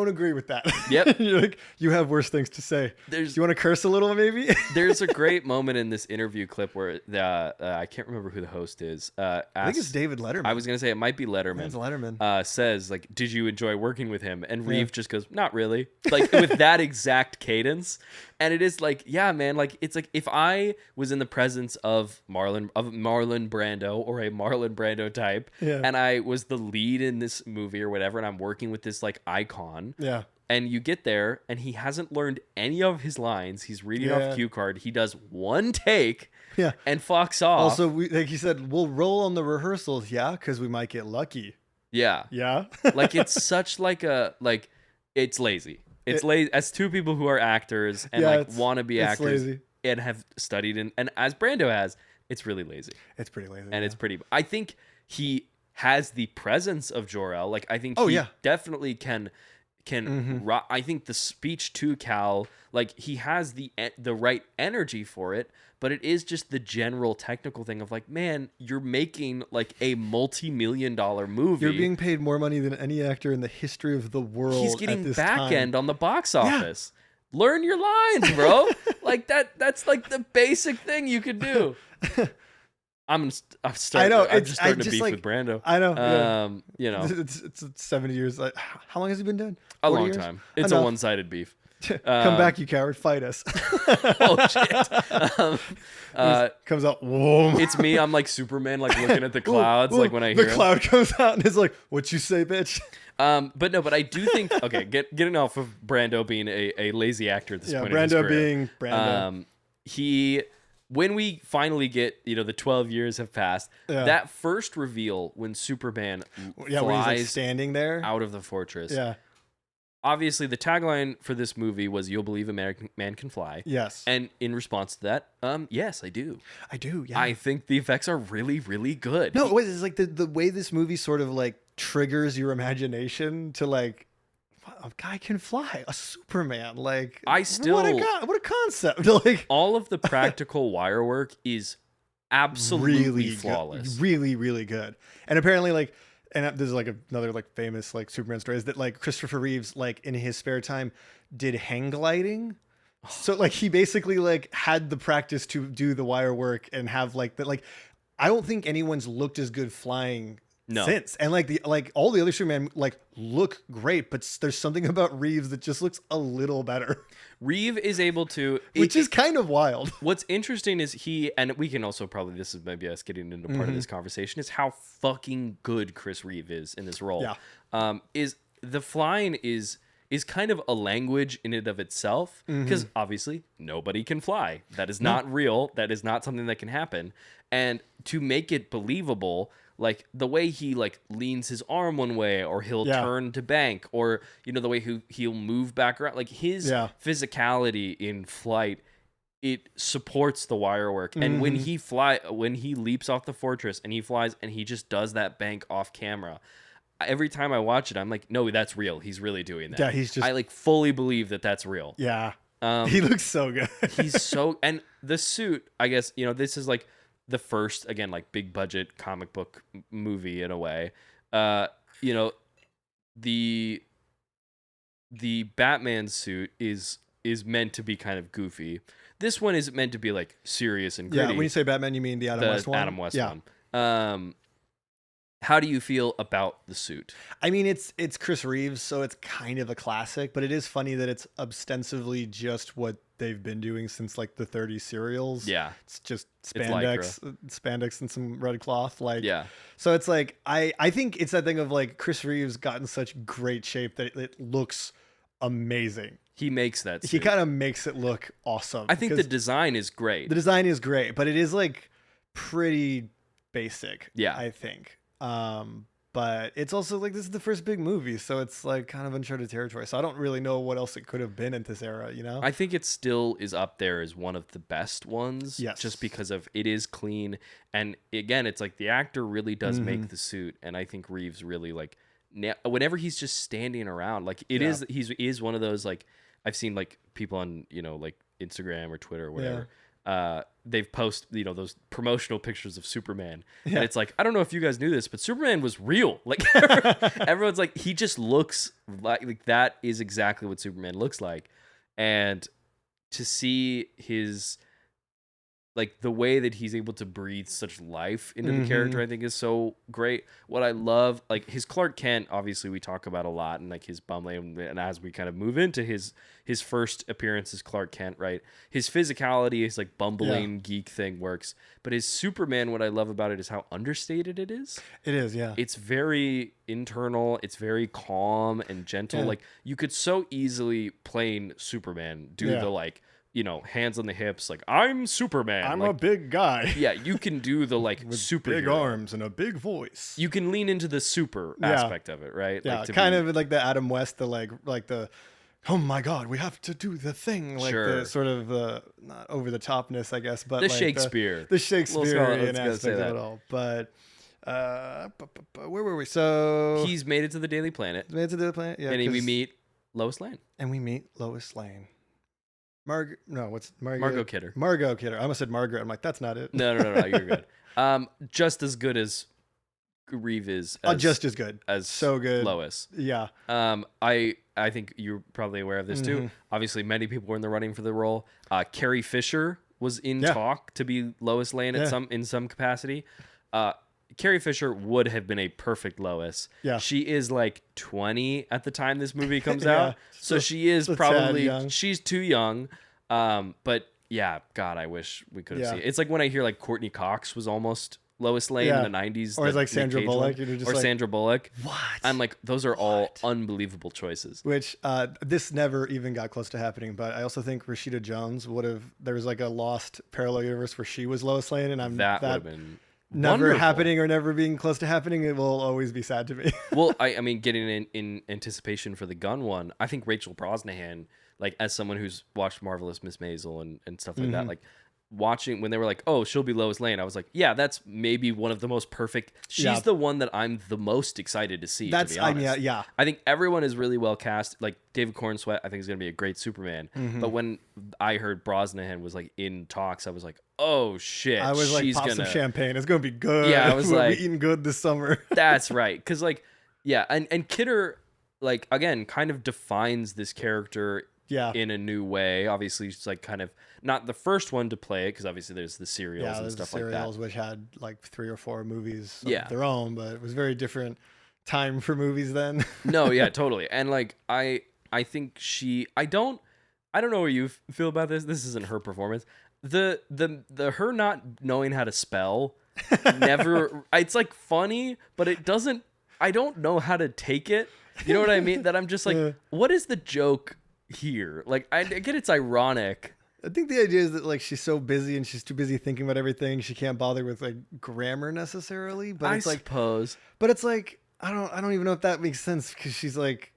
agree with that. Yep. You're like, you have worse things to say. Do you want to curse a little, maybe? There's a great moment in this interview clip where I can't remember who the host is. I think it's David Letterman. I was gonna say it might be Letterman. It's Letterman. Says like, "Did you enjoy working with him?" And Reeve just goes, "Not really." Like with that exact cadence, and it is like, yeah, man. Like it's like if I was in the presence of Marlon Brando or a Marlon Brando type, and I was the lead in this movie or whatever, and I'm working with this like icon. Yeah. And you get there, and he hasn't learned any of his lines. He's reading off cue card. He does one take, and fucks off. Also, like he said, we'll roll on the rehearsals, because we might get lucky. Yeah. Like it's such like it's lazy. It's lazy. As two people who are actors and want to be actors lazy. And have studied and as Brando has, it's really lazy. It's pretty lazy, and it's pretty. I think he has the presence of Jor-El. Like I think he definitely can. I think the speech to Cal, like he has the right energy for it, but it is just the general technical thing of like, man, you're making like a multi-million-dollar movie. You're being paid more money than any actor in the history of the world. He's getting at this back time. end on the box office. Learn your lines, bro. Like that's like the basic thing you could do. I'm starting to beef with Brando. I know. You know, it's 70 years. Like, how long has he been dead? A long time. It's a one-sided beef. Come back, you coward! Fight us. Oh shit! Comes out. Whoa! It's me. I'm like Superman, like looking at the clouds, like when I hear the cloud comes out and it's like, "What you say, bitch?" But I do think getting off of Brando being a lazy actor at this point. Brando in his career, being Brando. when we finally get, the 12 years have passed, that first reveal when Superman where he's like flies standing there out of the fortress. Yeah. Obviously, the tagline for this movie was "You'll believe a man can fly." Yes. And in response to that, yes, I do. I do. Yeah. I think the effects are really, really good. No, wait, it's like the way this movie sort of like triggers your imagination to like, a guy can fly, a Superman. Like, what a concept. Like, all of the practical wire work is absolutely really flawless. Good. Really, really good. And apparently, like, and this is like another like famous like Superman story is that like Christopher Reeves, like in his spare time, did hang gliding. So like he basically like had the practice to do the wire work and have like that. Like, I don't think anyone's looked as good flying since. And like all the other Superman like look great, but there's something about Reeves that just looks a little better. Reeve is able to, which is kind of wild. What's interesting is and we can also probably, this is maybe us getting into part of this conversation, is how fucking good Chris Reeve is in this role. Yeah. Is the flying is kind of a language in and of itself, because obviously nobody can fly. That is not real. That is not something that can happen. And to make it believable, like the way he like leans his arm one way, or he'll turn to bank, or the way he'll move back around, like his physicality in flight, it supports the wire work. And when he leaps off the fortress and he flies and he just does that bank off camera, every time I watch it, I'm like, no, that's real. He's really doing that. Yeah, I like fully believe that that's real. Yeah. He looks so good. And the suit, I guess, this is like the first, again, like big budget comic book movie in a way. The Batman suit is meant to be kind of goofy. This one is meant to be like serious and gritty. Yeah, when you say Batman, you mean the Adam West one? Adam West one. How do you feel about the suit? I mean, it's Chris Reeves, so it's kind of a classic, but it is funny that it's ostensibly just what they've been doing since like the 30s serials. Yeah. It's just spandex and some red cloth. Like, yeah. So it's like, I think it's that thing of like Chris Reeves got in such great shape that it looks amazing. He makes that suit. He kind of makes it look awesome. I think the design is great. The design is great, but it is like pretty basic. Yeah. I think. But it's also like this is the first big movie, so it's like kind of uncharted territory. So I don't really know what else it could have been in this era, I think it still is up there as one of the best ones. Yes. Just because of it is clean, and again, it's like the actor really does make the suit, and I think Reeves really like whenever he's just standing around, like he is one of those, like I've seen like people on like Instagram or Twitter or whatever. They've posted, those promotional pictures of Superman. And it's like, I don't know if you guys knew this, but Superman was real. Like everyone's like, he just looks like that is exactly what Superman looks like. And to see his, like the way that he's able to breathe such life into the character, I think is so great. What I love, like his Clark Kent, obviously we talk about a lot, and like his bumbling, and as we kind of move into his first appearance as Clark Kent, right? His physicality, his like bumbling geek thing works, but his Superman, what I love about it is how understated it is. It is, yeah. It's very internal. It's very calm and gentle. Like you could so easily plain Superman do the like, hands on the hips, like I'm Superman. I'm like, a big guy. Yeah, you can do the like super big arms and a big voice. You can lean into the super aspect of it, right? Yeah, like kind of like the Adam West, the like the oh my God, we have to do the thing, like the sort of not over the topness, I guess, but the like Shakespeare, the Shakespearean aspect of it all. But where were we? So he's made it to the Daily Planet. Made it to the Daily Planet, yeah. And we meet Lois Lane. Margot Kidder. Margot Kidder. I almost said Margaret. I'm like, that's not it. No, you're good. Just as good as Reeve is. Just as good. As so good. Lois. Yeah. I think you're probably aware of this too. Obviously, many people were in the running for the role. Carrie Fisher was in talk to be Lois Lane in some capacity. Carrie Fisher would have been a perfect Lois. Yeah. She is like 20 at the time this movie comes out. So she is probably, she's too young. But yeah, God, I wish we could have seen it. It's like when I hear like Courtney Cox was almost Lois Lane in the 90s. Or it's like Sandra Bullock. Or Sandra Bullock. What? I'm like, those are all unbelievable choices. Which this never even got close to happening, but I also think Rashida Jones would have. There was like a lost parallel universe where she was Lois Lane, and That would have been never wonderful. happening or never being close to happening. It will always be sad to me. Well, I mean, getting in anticipation for the Gunn one, I think Rachel Brosnahan, like as someone who's watched Marvelous Miss Maisel and stuff like that, like watching when they were like, oh, she'll be Lois Lane, I was like, yeah, that's maybe one of the most perfect. She's the one that I'm the most excited to see. That's to be honest. yeah. I think everyone is really well cast. Like David Cornsweet, I think is going to be a great Superman. But when I heard Brosnahan was like in talks, I was like, oh shit, I was like, she's pop gonna some champagne. It's gonna be good. Yeah, I was we'll like, be eating good this summer. That's right, because like, yeah, and Kidder, like again, kind of defines this character. Yeah. In a new way. Obviously, she's like kind of not the first one to play it because obviously there's the serials and stuff like that. Serials which had like 3 or 4 movies of Yeah. their own, but it was very different time for movies then. No, yeah, totally. And like I think I don't know how you feel about this. This isn't her performance. The her not knowing how to spell never. It's like funny, but it doesn't. I don't know how to take it. You know what I mean? That I'm just like, what is the joke here? Like I get it's ironic. I think the idea is that like she's so busy and she's too busy thinking about everything, she can't bother with like grammar necessarily. But it's like, suppose. but it's like I don't even know if that makes sense because she's like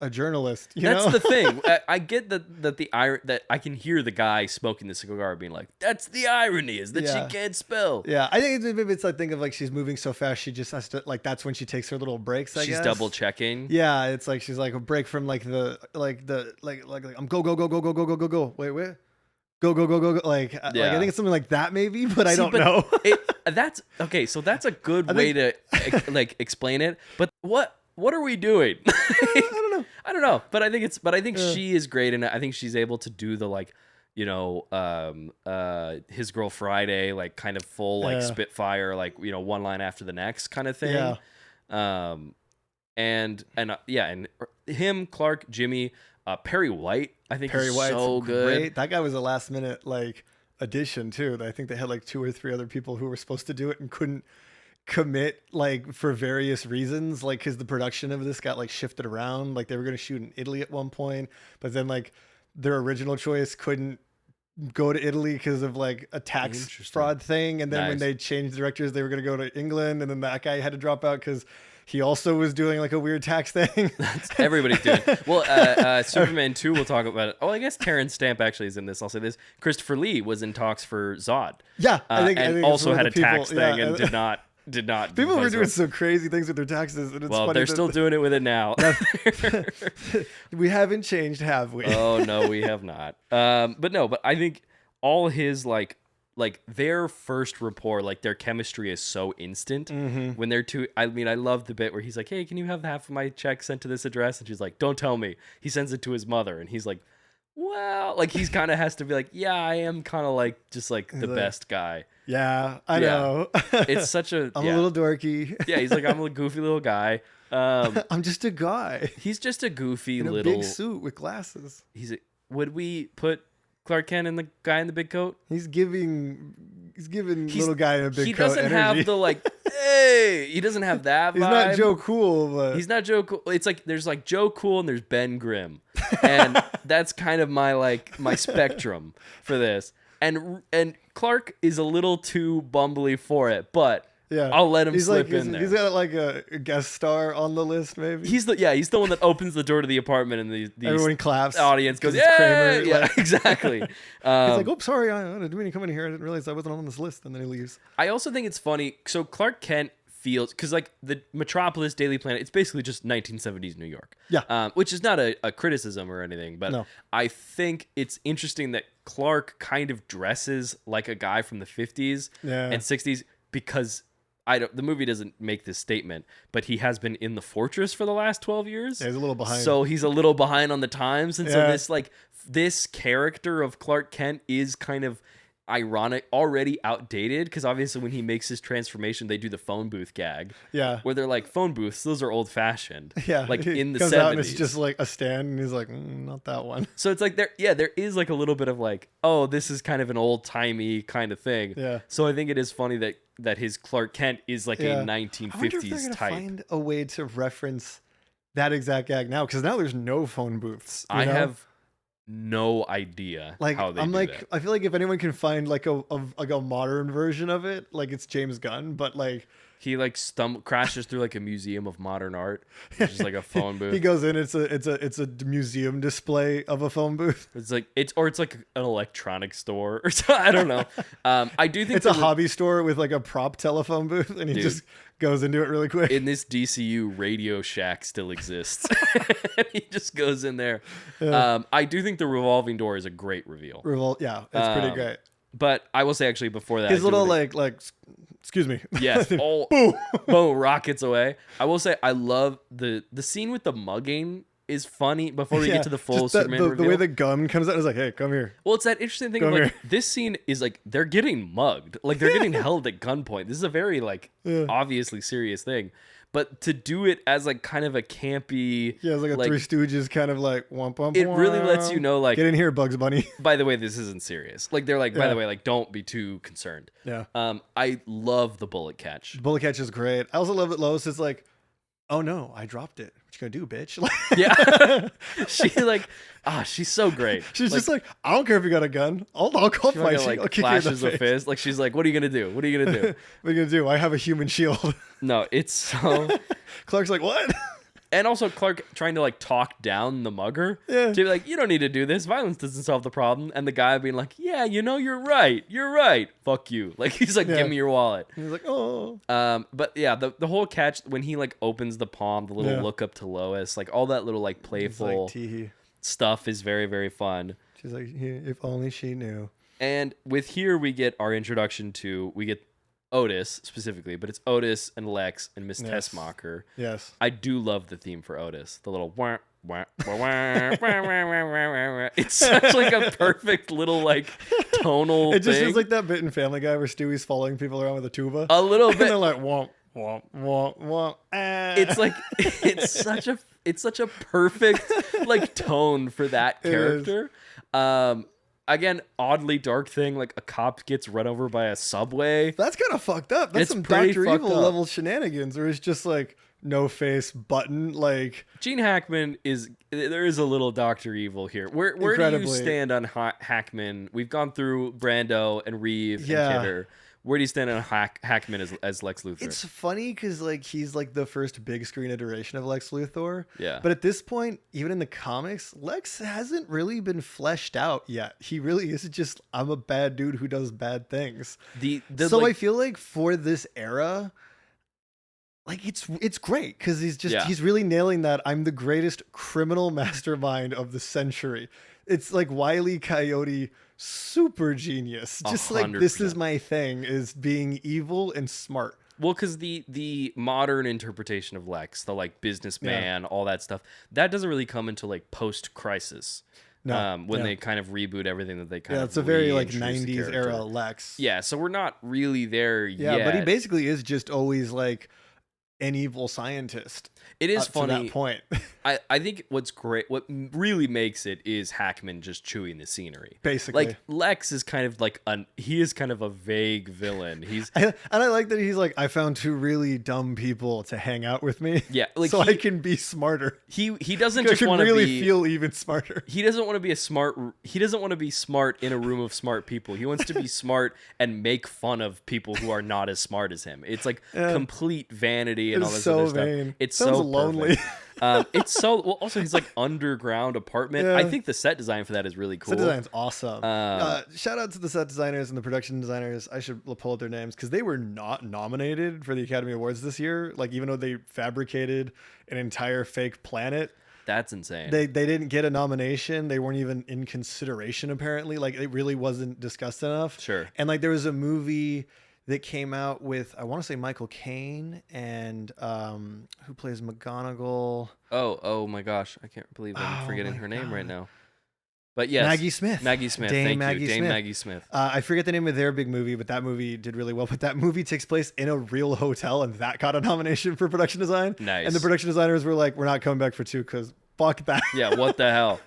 a journalist. That's the thing. I get that I can hear the guy smoking the cigar being like, "That's the irony is that she can't spell." Yeah, I think maybe it's like think of like she's moving so fast she just has to like that's when she takes her little breaks. I guess she's double checking. Yeah, it's like she's like a break from like the I'm go wait go like I think it's something like that maybe, but I don't know. That's okay. So that's a good way to like explain it. But what are we doing? I don't know. But I think she is great, and I think she's able to do the like, His Girl Friday, like kind of full like Spitfire, like one line after the next kind of thing. Yeah. And him, Clark, Jimmy, Perry White, I think Perry White's so good. Great. That guy was a last minute like addition too. I think they had like 2 or 3 other people who were supposed to do it and couldn't commit like for various reasons, like because the production of this got like shifted around. Like they were going to shoot in Italy at one point, but then like their original choice couldn't go to Italy because of like a tax fraud thing, and then when they changed directors they were going to go to England, and then that guy had to drop out because he also was doing like a weird tax thing. That's everybody's doing. Well, Superman 2, we'll talk about it. Oh, I guess Terrence Stamp actually is in this. I'll say this. Christopher Lee was in talks for Zod. Yeah. I think also had a tax thing and did not. People were doing some crazy things with their taxes, and it's funny they're still doing it with it now. We haven't changed, have we? Oh no, we have not. But I think all his like their first rapport, like their chemistry is so instant when they're two. I mean, I love the bit where he's like, "Hey, can you have half of my check sent to this address?" And she's like, "Don't tell me." He sends it to his mother, and he's like, well, like he's kind of has to be like, yeah, I am kind of like just like the best guy. Yeah, I know. It's such a I'm a little dorky. Yeah, he's like, I'm a goofy little guy. I'm just a guy. He's just a goofy in a little big suit with glasses. Would we put Clark Kent and the guy in the big coat? He's giving little guy in a big coat. He doesn't energy. have the like, hey, he doesn't have that vibe. He's not Joe Cool, but he's not Joe Cool. It's like there's like Joe Cool and there's Ben Grimm, and that's kind of my spectrum for this. And Clark is a little too bumbly for it, but yeah, I'll let him slip in there. He's got like a guest star on the list, maybe. He's the one that opens the door to the apartment, and everyone claps. The audience goes, yeah, yeah, exactly. He's like, oh, sorry, I didn't mean to come in here. I didn't realize I wasn't on this list, and then he leaves. I also think it's funny. So Clark Kent feels, because like the Metropolis, Daily Planet, it's basically just 1970s New York. Yeah. Which is not a criticism or anything, but I think it's interesting that Clark kind of dresses like a guy from the 50s and 60s because the movie doesn't make this statement, but he has been in the fortress for the last 12 years. Yeah, he's a little behind. So he's a little behind on the times. And so this character of Clark Kent is kind of already outdated, because obviously when he makes his transformation, they do the phone booth gag. Yeah. Where they're like, phone booths, those are old fashioned. Yeah. Like He in the comes 70s. out and it's just like a stand, and he's like, not that one. So it's like there is like a little bit of like, oh, this is kind of an old timey kind of thing. Yeah. So I think it is funny that his Clark Kent is like a 1950s I wonder if they're gonna type. find a way to reference that exact gag now, because now there's no phone booths. I have no idea like how they I'm do like that. I feel like if anyone can find like a modern version of it, like it's James Gunn, but like He like crashes through like a museum of modern art, which is like a phone booth. he goes in, it's a museum display of a phone booth. It's like it's like an electronics store or something. I don't know. I do think It's a hobby store with like a prop telephone booth, and he just goes into it really quick. in this DCU, Radio Shack still exists. He just goes in there. Yeah. I do think the revolving door is a great reveal. Yeah, it's pretty great. But I will say actually before that, His little like excuse me. yes, Boom. boom, rockets away. I will say I love the scene with the mugging is funny before we get to the full just Superman the reveal. way the gun comes out is like, hey, come here. Well, it's that interesting thing of Come like here. this scene is like they're getting mugged, like they're getting held at gunpoint. This is a very like obviously serious thing, but to do it as like kind of a campy, Yeah, it's like a Three Stooges kind of like womp womp. it really lets you know like, get in here, Bugs Bunny. by the way, this isn't serious. Like they're like, by the way, like don't be too concerned. Yeah. I love the bullet catch. Bullet catch is great. I also love that Lois is like, oh no, I dropped it. What you gonna do, bitch? Yeah, she like she's so great. She's just like, I don't care if you got a gun. I'll fight you. Like I'll kick you in the flashes a face. fist. Like she's like, what are you gonna do? What are you gonna do? What are you gonna do? I have a human shield. No, it's so. Clark's like, what? And also Clark trying to like talk down the mugger. Yeah. To be like, you don't need to do this. Violence doesn't solve the problem. And the guy being like, yeah, you know, you're right. You're right. Fuck you. Like he's like, give me your wallet. And he's like, oh. But yeah, the whole catch when he like opens the palm, the little look up to Lois, like all that little like playful Like, tee-hee. stuff is very, very fun. She's like, if only she knew. And with here we get our introduction to Otis specifically, but it's Otis and Lex and Miss Tessmacher. Yes. I do love the theme for Otis. The little wah, wah, wah, wah, wah, wah, wah, wah, wah. It's such like a perfect little like tonal It just thing. feels like that bit in Family Guy where Stewie's following people around with a tuba. A little And bit. they're like, womp, womp, womp, womp. It's like it's such a perfect like tone for that It character. Again, oddly dark thing, like a cop gets run over by a subway. That's kind of fucked up. That's It's some pretty Dr. fucked Evil up. level shenanigans where it's just like no face button. Like, Gene Hackman there is a little Dr. Evil here. Where do you Incredibly. stand on Hackman? We've gone through Brando and Reeve Yeah. and Kidder. Where do you stand on Hackman as Lex Luthor? it's funny because like he's like the first big screen iteration of Lex Luthor. Yeah. But at this point, even in the comics, Lex hasn't really been fleshed out yet. He really is just, I'm a bad dude who does bad things. So like, I feel like for this era, like it's great because he's really nailing that I'm the greatest criminal mastermind of the century. It's like Wile E. Coyote, super genius. Just like, this is 100%. my thing, is being evil and smart. well, because the modern interpretation of Lex, the like businessman, all that stuff, that doesn't really come into like post Crisis. No, when they kind of reboot everything that they kind of it's a very like reintroduce the 90s era character. Lex. Yeah, so we're not really there yet. Yeah, but he basically is just always like an evil scientist. It is up funny. to that point. I think what's great, what really makes it is Hackman just chewing the scenery. Basically. Like Lex is kind of like he is kind of a vague villain. He's And I like that he's like, I found two really dumb people to hang out with me. Yeah, like so I can be smarter. he doesn't I just can want to really be feel even smarter. he doesn't want to be he doesn't want to be smart in a room of smart people. He wants to be smart and make fun of people who are not as smart as him. It's like complete vanity and all It's this so other stuff. vain. It's Sounds so lonely. perfect. It's so well. Also, his like underground apartment. Yeah. I think the set design for that is really cool. Set design's awesome. Shout out to the set designers and the production designers. I should pull out their names because they were not nominated for the Academy Awards this year. Like, even though they fabricated an entire fake planet, That's insane. they didn't get a nomination. They weren't even in consideration, apparently. Like, it really wasn't discussed enough. Sure. And like, there was a movie that came out with, I want to say Michael Caine and who plays McGonagall. Oh my gosh, I can't believe I'm Oh forgetting my her name right God. now. But yes, Maggie Smith. Maggie Smith. Dame Thank Maggie you, Dame Smith. Maggie Smith. I forget the name of their big movie, but that movie did really well. But that movie takes place in a real hotel, and that got a nomination for production design. Nice. And the production designers were like, "We're not coming back for 2 because fuck that." Yeah, what the hell?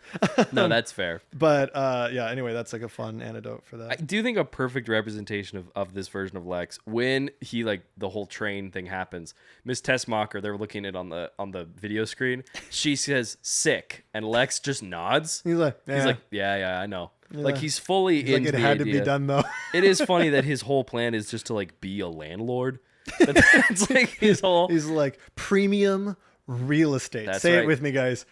No, that's fair. But yeah, anyway, that's like a fun anecdote for I that. do think a perfect representation of this version of Lex, when he like the whole train thing happens. Miss Tessmacher, they're looking at it on the video screen. She says sick, and Lex just nods. He's like, He's like, yeah, I know. Like Yeah. he's fully He's like, into it the had to idea. be done though. It is funny that his whole plan is just to like be a landlord. That's like his whole. He's like premium real estate. That's Say right. it with me, guys.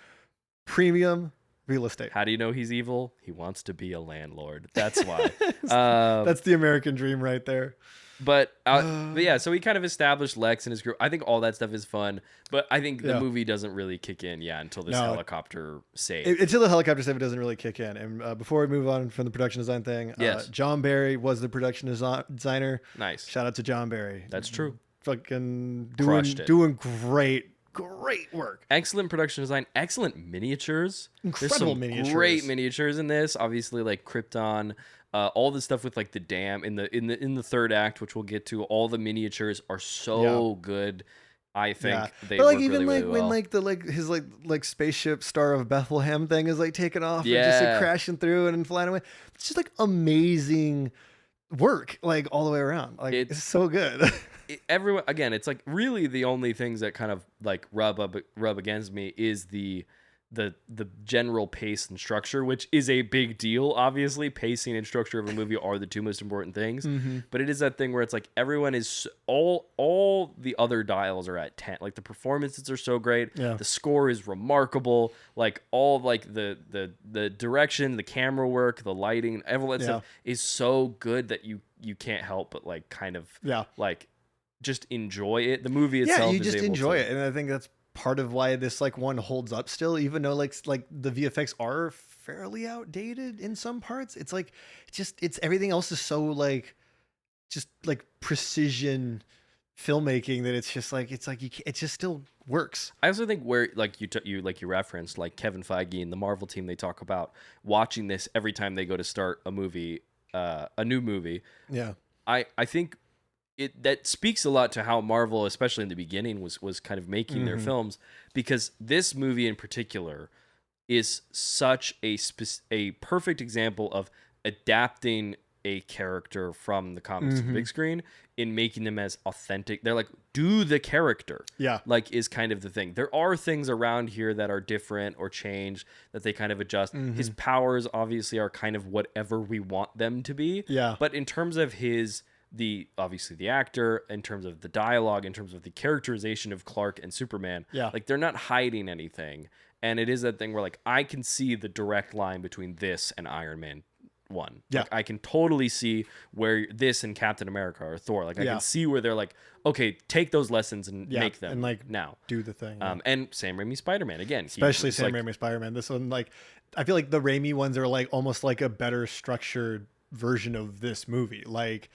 Premium real estate. How do you know he's evil? He wants to be a landlord. That's why. That's the American dream right there. But yeah, so we kind of established Lex and his group. I think all that stuff is fun, but I think the Yeah. movie doesn't really kick in, until this No. helicopter save. Until the helicopter save, it doesn't really kick in. And before we move on from the production design thing, Yes. John Barry was the production designer. Nice. Shout out to John Barry. That's true. Fucking Crushed it. doing great work. Excellent production design, excellent miniatures. There's Incredible some miniatures. great miniatures in this. Obviously, like Krypton, all the stuff with like the dam in the third act, which we'll get to. All the miniatures are so good. I think they but like work even really, like really when well. like the his like spaceship Star of Bethlehem thing is like taking off and just Yeah. like crashing through and flying away. It's just like amazing work, like all the way around. Like it's so good. Everyone, again, it's like really the only things that kind of like rub against me is the general pace and structure, which is a big deal. Obviously, pacing and structure of a movie are the two most important things. But it is that thing where it's like everyone is all the other dials are at 10. Like the performances are so great. Yeah. The score is remarkable. Like all like the direction, the camera work, the lighting, everyone stuff is so good that you can't help but like kind of like just enjoy it. The movie itself. You is just able enjoy to, it, and I think that's part of why this like one holds up still, even though like the VFX are fairly outdated in some parts. It's like it's everything else is so like just like precision filmmaking that it's just like it just still works. I also think where like you referenced like Kevin Feige and the Marvel team, they talk about watching this every time they go to start a movie, a new movie. Yeah. I think that speaks a lot to how Marvel, especially in the beginning, was kind of making their films, because this movie in particular is such a perfect example of adapting a character from the comics to the big screen in making them as authentic. They're like, do the character. Yeah. Like is kind of the thing. There are things around here that are different or changed that they kind of adjust. His powers obviously are kind of whatever we want them to be. Yeah. But in terms of obviously the actor, in terms of the dialogue, in terms of the characterization of Clark and Superman, like they're not hiding anything. And it is that thing where like I can see the direct line between this and Iron Man 1. Yeah. Like, I can totally see where this and Captain America or Thor, like I can see where they're like, okay, take those lessons and make them and like now. Do the thing. And Sam Raimi Spider-Man again. Especially Sam like, Raimi Spider-Man. This one, like, I feel like the Raimi ones are like almost like a better structured version of this movie. Like,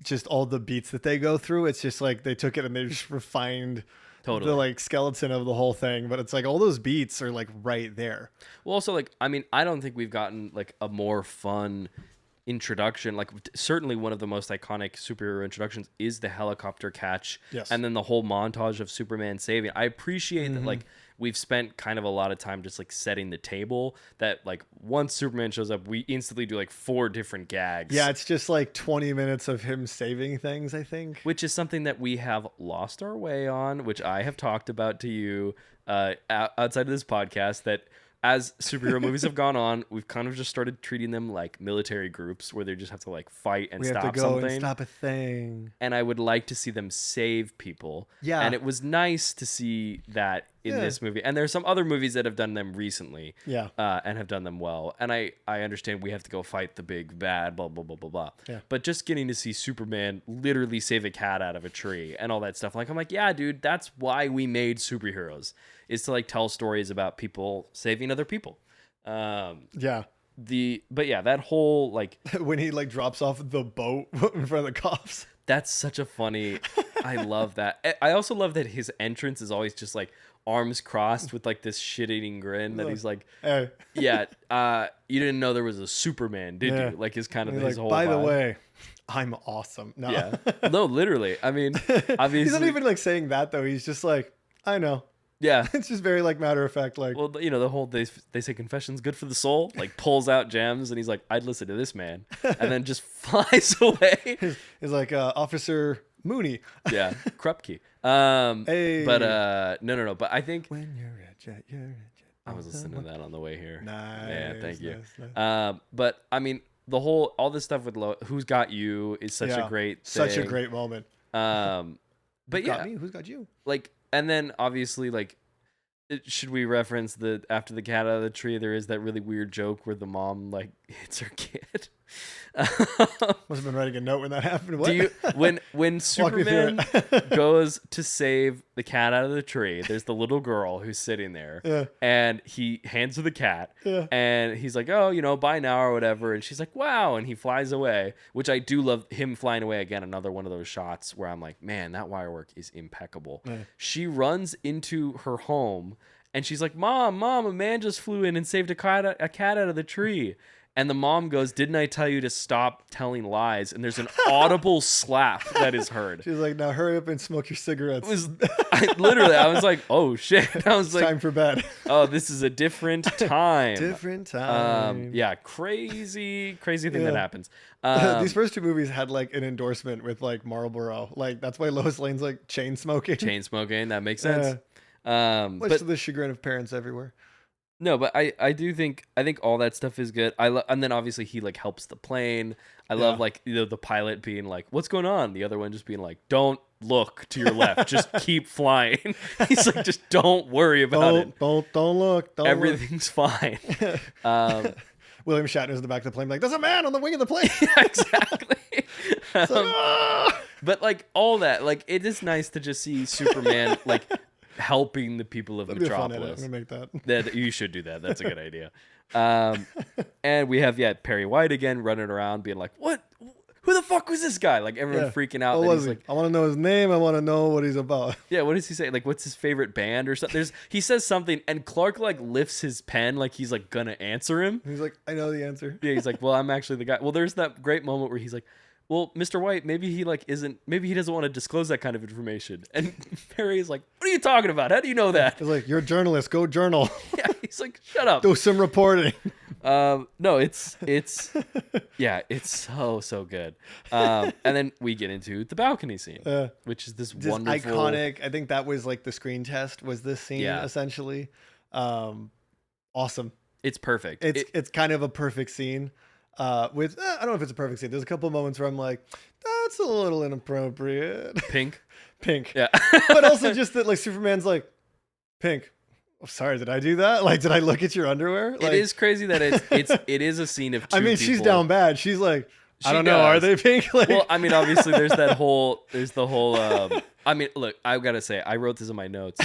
just all the beats that they go through, it's just like they took it and they just refined Totally. the like skeleton of the whole thing. But it's like all those beats are like right there. Well, also, like, I mean, I don't think we've gotten like a more fun introduction. Like, certainly one of the most iconic superhero introductions is the helicopter catch. Yes. And then the whole montage of Superman saving. I appreciate that, like, we've spent kind of a lot of time just like setting the table that like once Superman shows up, we instantly do like 4 different gags. Yeah, it's just like 20 minutes of him saving things, I think. Which is something that we have lost our way on, which I have talked about to you outside of this podcast, that as superhero movies have gone on, we've kind of just started treating them like military groups where they just have to like fight and We stop have to go something. and stop a thing. And I would like to see them save people. Yeah. And it was nice to see that in this movie. And there are some other movies that have done them recently. Yeah. And have done them well. And I understand we have to go fight the big bad, blah, blah, blah, blah, blah. Yeah. But just getting to see Superman literally save a cat out of a tree and all that stuff. Like, I'm like, yeah, dude, that's why we made superheroes, is to like tell stories about people saving other people. Yeah. But yeah, that whole like, When he like drops off the boat in front of the cops. that's such a funny, I love that. I also love that his entrance is always just like arms crossed with like this shit-eating grin that he's like, Hey. yeah, you didn't know there was a Superman, did you? Like his kind of his whole by the vibe. way, I'm awesome. No. Yeah. No, literally. I mean, obviously. He's not even like saying that though. He's just like, I know. Yeah. It's just very like matter of fact. Like, well, you know, the whole they say confession's good for the soul. Like pulls out gems and he's like, I'd listen to this man, and then just flies away. He's like Officer Mooney. Yeah, Krupke. Hey. But no. But I think when you're a jet, you're a jet. I was listening to that on the way here. Nice. Yeah, thank you. Nice. But I mean, all this stuff with Who's Got You is such a great thing. Such a great moment. But Who's yeah, got me? Who's got you? like, and then obviously like. Should we reference the after the cat out of the tree? There is that really weird joke where the mom like hits her kid. Must have been writing a note when that happened. What? Do you when Superman goes to save the cat out of the tree? There's the little girl who's sitting there, and he hands her the cat, and he's like, "Oh, you know, bye now" or whatever, and she's like, "Wow," and he flies away. Which I do love him flying away again. Another one of those shots where I'm like, man, that wire work is impeccable. She runs into her home. And she's like, Mom, a man just flew in and saved a cat out of the tree. And the mom goes, didn't I tell you to stop telling lies? And there's an audible slap that is heard. She's like, now hurry up and smoke your cigarettes. I was like, oh, shit. I was like, time for bed. Oh, this is a different time. Different time. Yeah, crazy thing that happens. These first two movies had like an endorsement with like Marlboro. Like, that's why Lois Lane's like chain smoking. That makes sense. Much but to the chagrin of parents everywhere. No, but I think all that stuff is good. And then obviously he like helps the plane. I love like the pilot being like, "What's going on?" The other one just being like, "Don't look to your left. Just keep flying." He's like, "Just don't worry about it. Don't look. Everything's fine." William Shatner's in the back of the plane, like, "There's a man on the wing of the plane." Yeah, exactly. But like all that, like it is nice to just see Superman like helping the people of Metropolis. I'm gonna make that. That you should do that. That's a good idea. And we have Perry White again running around being like, "What? Who the fuck was this guy?" Like everyone freaking out. What was he? Like, I want to know his name. I want to know what he's about. Yeah, what does he say? Like, what's his favorite band or something? He says something, and Clark like lifts his pen like he's like gonna answer him. He's like, I know the answer. Yeah, he's like, well, I'm actually the guy. Well, there's that great moment where he's like, well, Mr. White, maybe he doesn't want to disclose that kind of information. And Perry is like, what are you talking about? How do you know that? He's like, you're a journalist. Go journal. Yeah, he's like, shut up. Do some reporting. No, it's so good. And then we get into the balcony scene, which is this wonderful, iconic. I think that was like the screen test was this scene essentially. Awesome. It's perfect. It's kind of a perfect scene. I don't know if it's a perfect scene. There's a couple of moments where I'm like, that's a little inappropriate. Pink. Yeah. But also just that like Superman's like, pink. Oh, sorry, did I do that? Like, did I look at your underwear? Like, it is crazy that it is a scene of two people. She's down bad. She's like, I don't know. does. Are they pink? Like, well, I mean, obviously there's the whole, I mean, look, I've got to say, I wrote this in my notes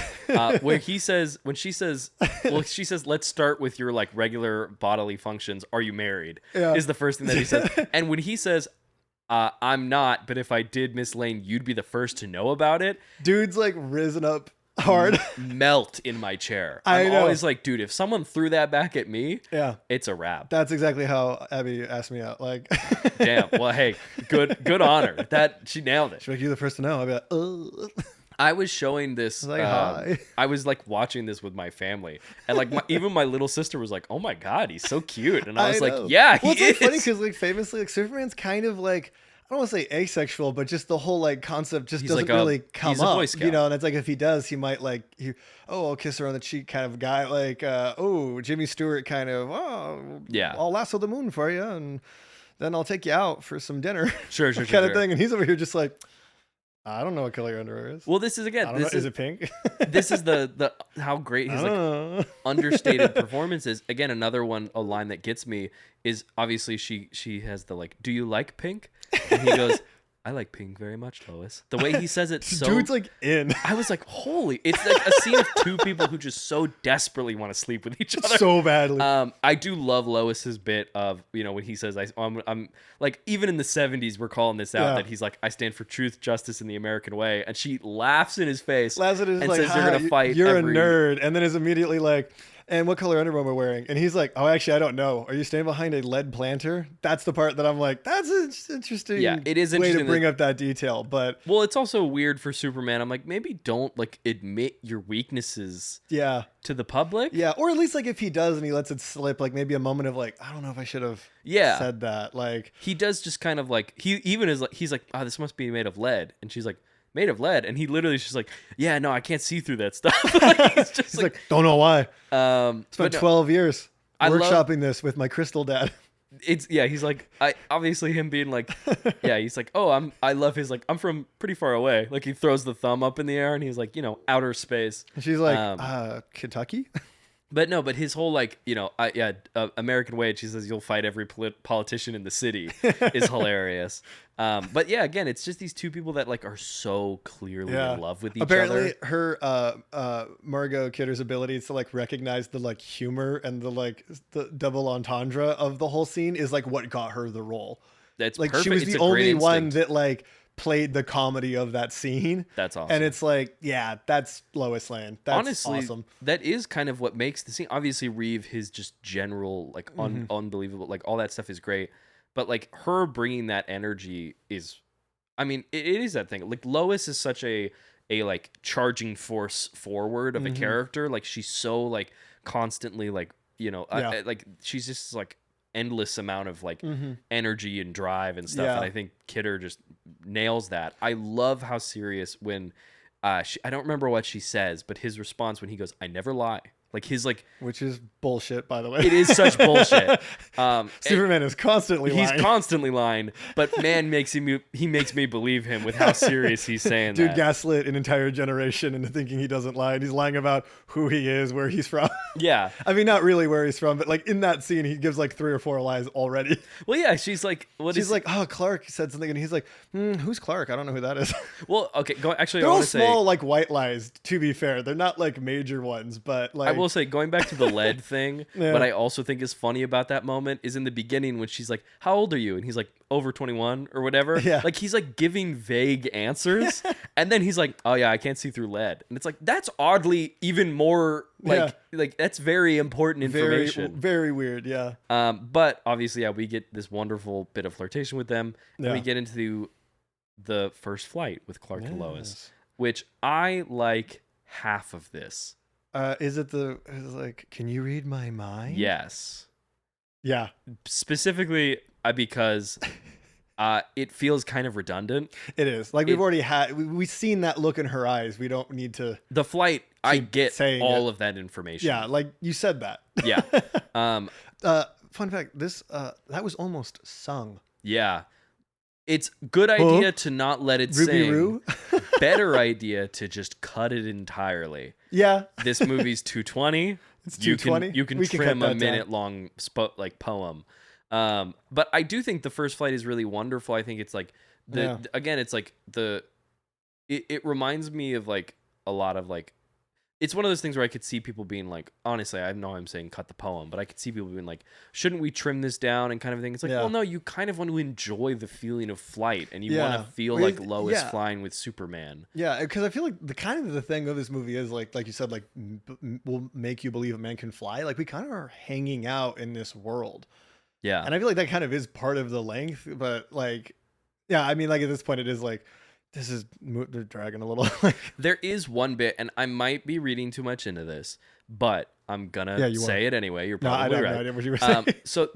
when she says, let's start with your like regular bodily functions. Are you married? Yeah. Is the first thing that he says. And when he says, I'm not, but if I did, Miss Lane, you'd be the first to know about it. Dude's like risen up hard. Melt in my chair. I I'm know. always like, dude, if someone threw that back at me, it's a wrap. That's exactly how Abby asked me out. Like, damn. Well, hey, good honor. That she nailed it. She's like, you're the first to know. I'll be like, ugh. I was showing this. Like, hi. I was like watching this with my family, and like even my little sister was like, "Oh my god, he's so cute," and I was like, "Yeah, he is." Like funny because like famously, like Superman's kind of like, I don't want to say asexual, but just the whole like concept just doesn't really come he's a up, Boy Scout. you know. And it's like if he does, he might like, I'll kiss her on the cheek kind of guy, like, Jimmy Stewart kind of, I'll lasso the moon for you, and then I'll take you out for some dinner, sure, kind of thing. And he's over here just like, I don't know what color your underwear is. Well, this is again. Is it pink? This is the how great his like understated performance is. Again, a line that gets me is obviously she has the like, do you like pink? And he goes, I like pink very much, Lois. The way he says it, so Dude's like in. I was like, holy! It's like a scene of two people who just so desperately want to sleep with each other So badly. I do love Lois's bit of, when he says, I'm like, even in the 70s, we're calling this out, that he's like, I stand for truth, justice, and the American way. And she laughs in his face Lazarus is and like, says, you're going to fight. You're a nerd. And then is immediately like, and what color underwear am I wearing? And he's like, oh, actually, I don't know. Are you standing behind a lead planter? That's the part that I'm like, that's an interesting it is way interesting to bring up that detail. But well, it's also weird for Superman. I'm like, maybe don't like admit your weaknesses to the public. Yeah, or at least like if he does and he lets it slip, like maybe a moment of like, I don't know if I should have said that. Like he does just kind of like, he even is like, he's like, oh, this must be made of lead. And she's like, made of lead, and he literally is just like, yeah, no, I can't see through that stuff. Like, he's like, don't know why. Spent 12 years workshopping this with my crystal dad. He's like, I obviously him being like, he's like, oh, I love his, like, I'm from pretty far away. Like he throws the thumb up in the air and he's like, outer space. And she's like, Kentucky. But his whole like, American way, and she says you'll fight every politician in the city is hilarious. But yeah, again, it's just these two people that like are so clearly in love with each other. Apparently her Margot Kidder's ability is to like recognize the like humor and the like the double entendre of the whole scene is like what got her the role. That's like perfect. She was the only one that like played the comedy of that scene. That's awesome. And it's like, yeah, that's Lois Lane. That's honestly awesome. That is kind of what makes the scene. Obviously, Reeve, his just general like unbelievable, like all that stuff is great. But like her bringing that energy is, I mean, it is that thing. Like Lois is such a like charging force forward of a character. Like she's so like constantly like like she's just like endless amount of like energy and drive and stuff. And I think Kidder just nails that. I love how serious when I don't remember what she says, but his response when he goes, I never lie. Like his like, which is bullshit, by the way. It is such bullshit. Superman is constantly lying. He's constantly lying, but man makes me believe him with how serious he's saying. Dude gaslit an entire generation into thinking he doesn't lie, and he's lying about who he is, where he's from. Yeah, I mean, not really where he's from, but like in that scene, he gives like 3 or 4 lies already. Well, yeah, she's like, she's like, oh, Clark said something, and he's like, who's Clark? I don't know who that is. Well, okay, actually, they're all small like white lies. To be fair, they're not like major ones, but like. I will say, going back to the lead thing, what I also think is funny about that moment is in the beginning when she's like, how old are you? And he's like, over 21 or whatever. Yeah. Like he's like giving vague answers. And then he's like, oh yeah, I can't see through lead. And it's like, that's oddly even more like that's very important information. Very weird. Yeah. But obviously, we get this wonderful bit of flirtation with them. And we get into the first flight with Clark and Lois, which I like half of this. Is it like, can you read my mind? Yes. Yeah. Specifically because it feels kind of redundant. It is. Like we've already we've seen that look in her eyes. We don't need to. The flight, I get all of that information. Yeah, like you said that. Yeah. Fun fact, that was almost sung. Yeah. It's good idea to not let it sing. Roo? Better idea to just cut it entirely. Yeah. This movie's 220. It's 220. You can trim a minute-long poem. But I do think the first flight is really wonderful. I think it's like again, it's like it reminds me of like a lot of like, it's one of those things where I could see people being like, honestly, I know I'm saying cut the poem, but I could see people being like, shouldn't we trim this down and kind of thing. It's like, well, no, you kind of want to enjoy the feeling of flight, and you want to feel like Lois flying with Superman. Yeah, because I feel like the thing of this movie is like you said, like will make you believe a man can fly. Like we kind of are hanging out in this world. Yeah, and I feel like that kind of is part of the length, but like, yeah, I mean, like at this point, it is like. They're dragging a little. There is one bit, and I might be reading too much into this, but I'm gonna say it anyway. You're probably right. No idea what you were saying. So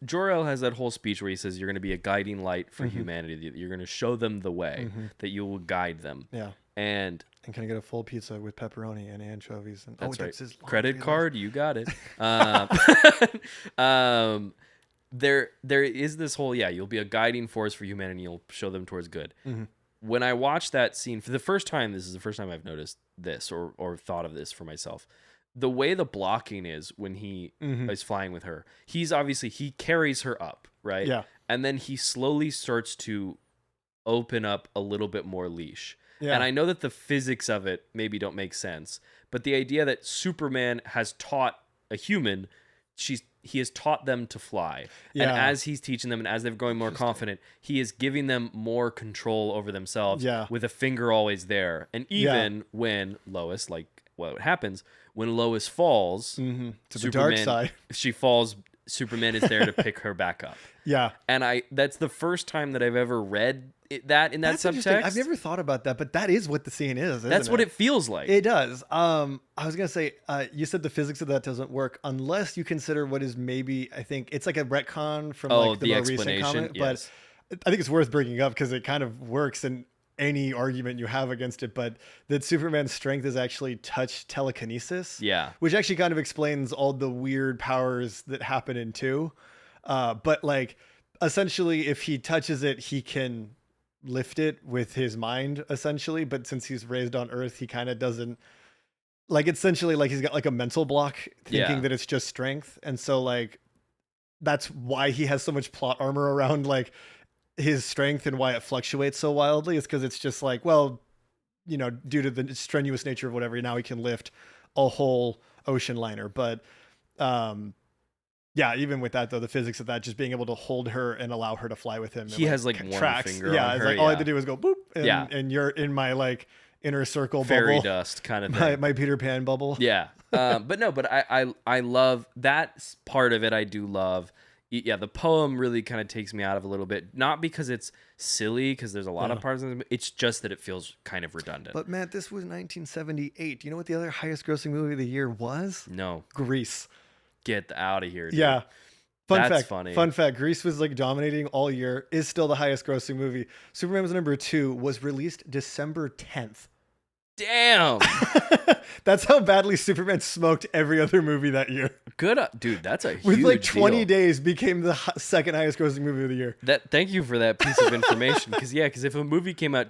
Jor-El has that whole speech where he says you're going to be a guiding light for humanity. You're going to show them the way, that you will guide them. Yeah. And can I get a full pizza with pepperoni and anchovies? And that's right. Credit card, you got it. There is this whole you'll be a guiding force for humanity. You'll show them towards good. When I watched that scene for the first time, this is the first time I've noticed this or thought of this for myself. The way the blocking is when he is flying with her, he carries her up, right? Yeah. And then he slowly starts to open up a little bit more leash. Yeah. And I know that the physics of it maybe don't make sense, but the idea that Superman has taught a human, he has taught them to fly. Yeah. And as he's teaching them and as they're growing more confident, he is giving them more control over themselves with a finger always there. And even when Lois, like what happens, when Lois falls, to the Superman, dark side, she falls, Superman is there to pick her back up. Yeah. And that's the first time that I've ever read that in that subtext. I've never thought about that, but that is what the scene is. That's what it feels like. It does. I was going to say, you said the physics of that doesn't work unless you consider what is maybe, I think it's like a retcon from like the more recent comic, yes. But I think it's worth bringing up because it kind of works in any argument you have against it, but that Superman's strength is actually touch telekinesis. Yeah. Which actually kind of explains all the weird powers that happen in 2. But like essentially if he touches it, he can lift it with his mind essentially. But since he's raised on Earth, he kind of doesn't, like, essentially like he's got like a mental block thinking that it's just strength. And so like, that's why he has so much plot armor around like his strength and why it fluctuates so wildly, is because it's just like, well, you know, due to the strenuous nature of whatever, now he can lift a whole ocean liner. But yeah, even with that though, the physics of that, just being able to hold her and allow her to fly with him. He has like one finger Yeah, on it's her, like all I had to do was go boop, and, and you're in my like inner circle fairy bubble. Dust kind of thing. My Peter Pan bubble. Yeah. But I love that part of it. I do love. Yeah, the poem really kind of takes me out of a little bit, not because it's silly, because there's a lot of parts of it. It's just that it feels kind of redundant. But Matt, this was 1978. Do you know what the other highest grossing movie of the year was? No. Grease. Get out of here, dude. Yeah. That's fact. Funny. Fun fact. Grease was like dominating all year, is still the highest grossing movie. Superman was number 2, was released December 10th. Damn. That's how badly Superman smoked every other movie that year. Good, dude. That's a huge with like 20 deal. days became the second highest grossing movie of the year. Thank you for that piece of information. Because if a movie came out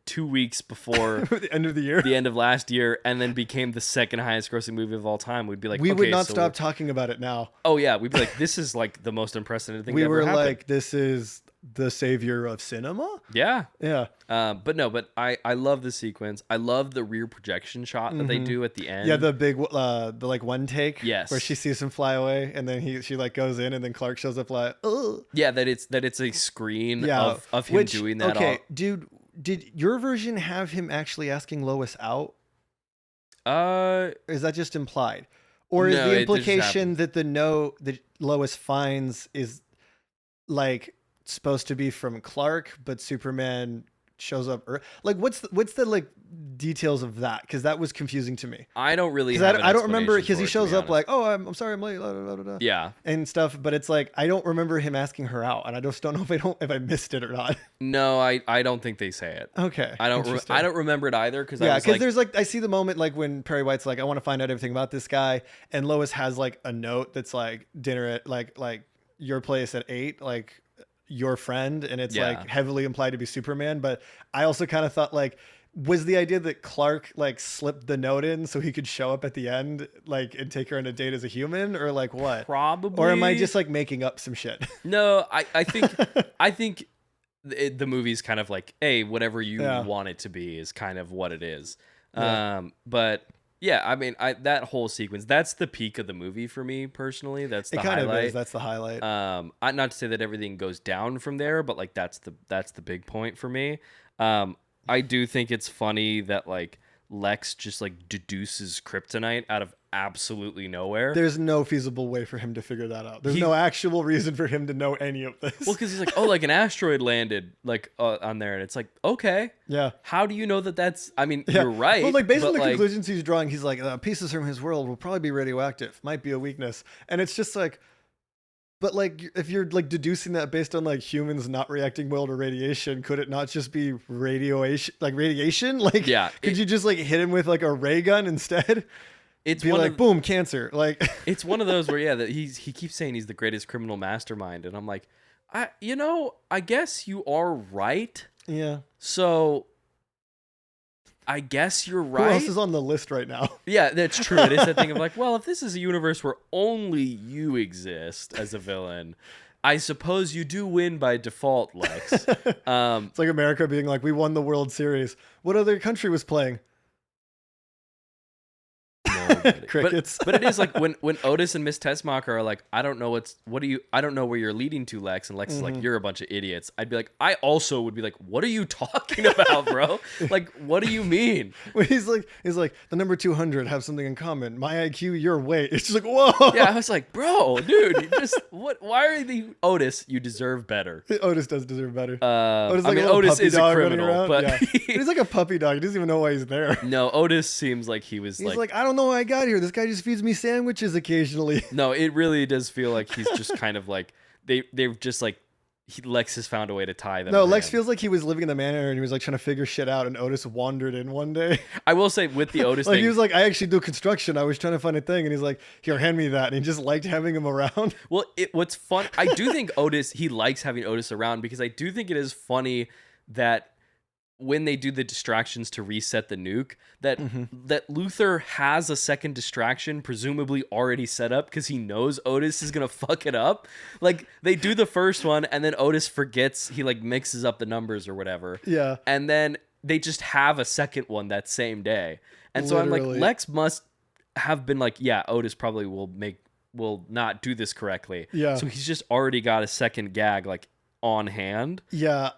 2 weeks before the end of the year, the end of last year, and then became the second highest grossing movie of all time, we'd be like, we would not stop talking about it now. Oh yeah, we'd be like, this is like the most unprecedented thing. We that were ever happened. like, this is the savior of cinema. Yeah. But I love the sequence. I love the rear projection shot that they do at the end. Yeah, the big the like one take. Yes. Where she sees him fly away, and then she like goes in, and then Clark shows up like, ugh. Yeah, that it's a screen of him doing that. Okay, dude, did your version have him actually asking Lois out? Or is that just implied? Or is the implication that the note that Lois finds is like supposed to be from Clark, but Superman shows up like what's the like details of that, because that was confusing to me. I don't really have I don't remember, because he shows up like, oh, I'm sorry I'm late, blah, blah, blah, blah, yeah, and stuff, but it's like I don't remember him asking her out, and I just don't know if I missed it or not. No, I don't think they say it. Okay. I don't remember it either, because there's like I see the moment like when Perry White's like, I want to find out everything about this guy, and Lois has like a note that's like dinner at like your place at 8, like your friend, and it's like heavily implied to be Superman. But I also kind of thought like, was the idea that Clark like slipped the note in so he could show up at the end like and take her on a date as a human, or like what? Probably. Or am I just like making up some shit? No, I think the movie's kind of like, hey, whatever you want it to be is kind of what it is. But yeah, I mean, that whole sequence, that's the peak of the movie for me personally. That's the highlight. It kind of is. That's the highlight. Not to say that everything goes down from there, but like that's the big point for me. I do think it's funny that like Lex just like deduces kryptonite out of absolutely nowhere. There's no feasible way for him to figure that out. There's no actual reason for him to know any of this. Well, because he's like, oh, like an asteroid landed like on there, and it's like, okay, yeah. How do you know that that's? I mean, you're right. Well, like based on the conclusions he's drawing, he's like, pieces from his world will probably be radioactive. Might be a weakness, and it's just like. But like, if you're like deducing that based on like humans not reacting well to radiation, could it not just be radiation? Like, yeah, could you just like hit him with like a ray gun instead? It's be like, boom, cancer. Like, it's one of those where that he keeps saying he's the greatest criminal mastermind, and I'm like, I guess you are right. Yeah. So. I guess you're right. Who else is on the list right now? Yeah, that's true. It is that thing of like, well, if this is a universe where only you exist as a villain, I suppose you do win by default, Lex. It's like America being like, we won the World Series. What other country was playing? Crickets. But it is like when Otis and Miss Tessmacher are like, I don't know where you're leading to, Lex, and Lex is like, you're a bunch of idiots. I'd be like, I also would be like, what are you talking about, bro? Like, what do you mean? When he's like the number 200 have something in common. My IQ, your weight. It's just like, whoa. Yeah, I was like, bro, dude, you just why are the Otis? You deserve better. Otis does deserve better. Otis is a criminal, but yeah. He's like a puppy dog. He doesn't even know why he's there. No, Otis seems like he's like, I don't know why I got here. This guy just feeds me sandwiches occasionally. No, it really does feel like he's just kind of like they've just like Lex has found a way to tie them. No, Lex feels like he was living in the manor and he was like trying to figure shit out, and Otis wandered in one day. I will say with the Otis like thing, he was like, I actually do construction. I was trying to find a thing, and he's like, here, hand me that. And he just liked having him around. Well, what's fun, I do think he likes having Otis around, because I do think it is funny that when they do the distractions to reset the nuke, that Luther has a second distraction presumably already set up because he knows Otis is gonna fuck it up. Like, they do the first one and then Otis forgets, he like mixes up the numbers or whatever. Yeah. And then they just have a second one that same day. And so Literally. I'm like, Lex must have been like, yeah, Otis probably will not do this correctly. Yeah. So he's just already got a second gag like on hand. Yeah.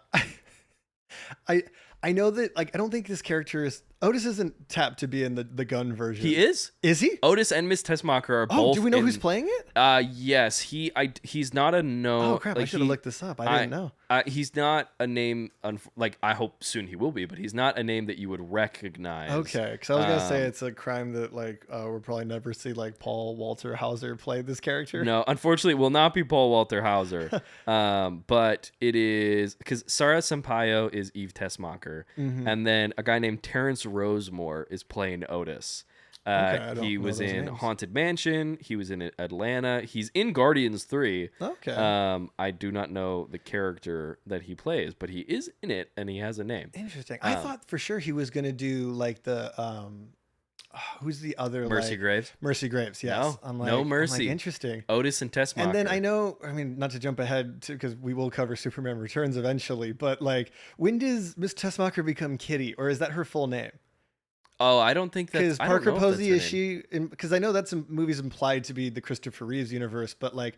I know that, like, I don't think this character is... Otis isn't tapped to be in the Gunn version. He is? Is he? Otis and Miss Tessmacher are both. Oh, do we know who's playing it? Yes. He's not a no. Oh, crap. Like, I should have looked this up. I didn't know. He's not a name, like, I hope soon he will be, but he's not a name that you would recognize. Okay, because I was going to say it's a crime that, like, we'll probably never see, like, Paul Walter Hauser play this character. No, unfortunately, it will not be Paul Walter Hauser. But it is, because Sarah Sampaio is Eve Tessmacher, and then a guy named Terrence Rosemore is playing Otis. He was in Haunted Mansion. He was in Atlanta. He's in Guardians 3. Okay. I do not know the character that he plays, but he is in it and he has a name. Interesting. I thought for sure he was going to do like the who's the other Mercy Graves? Mercy Graves, yes. No, no Mercy. I'm like, interesting. Otis and Tessmacher. And then I know, I mean, not to jump ahead because we will cover Superman Returns eventually, but like, when does Miss Tessmacher become Kitty, or is that her full name? Oh, I don't think that's... Because Parker Posey, is she... Because I know that's in movies implied to be the Christopher Reeves universe, but like...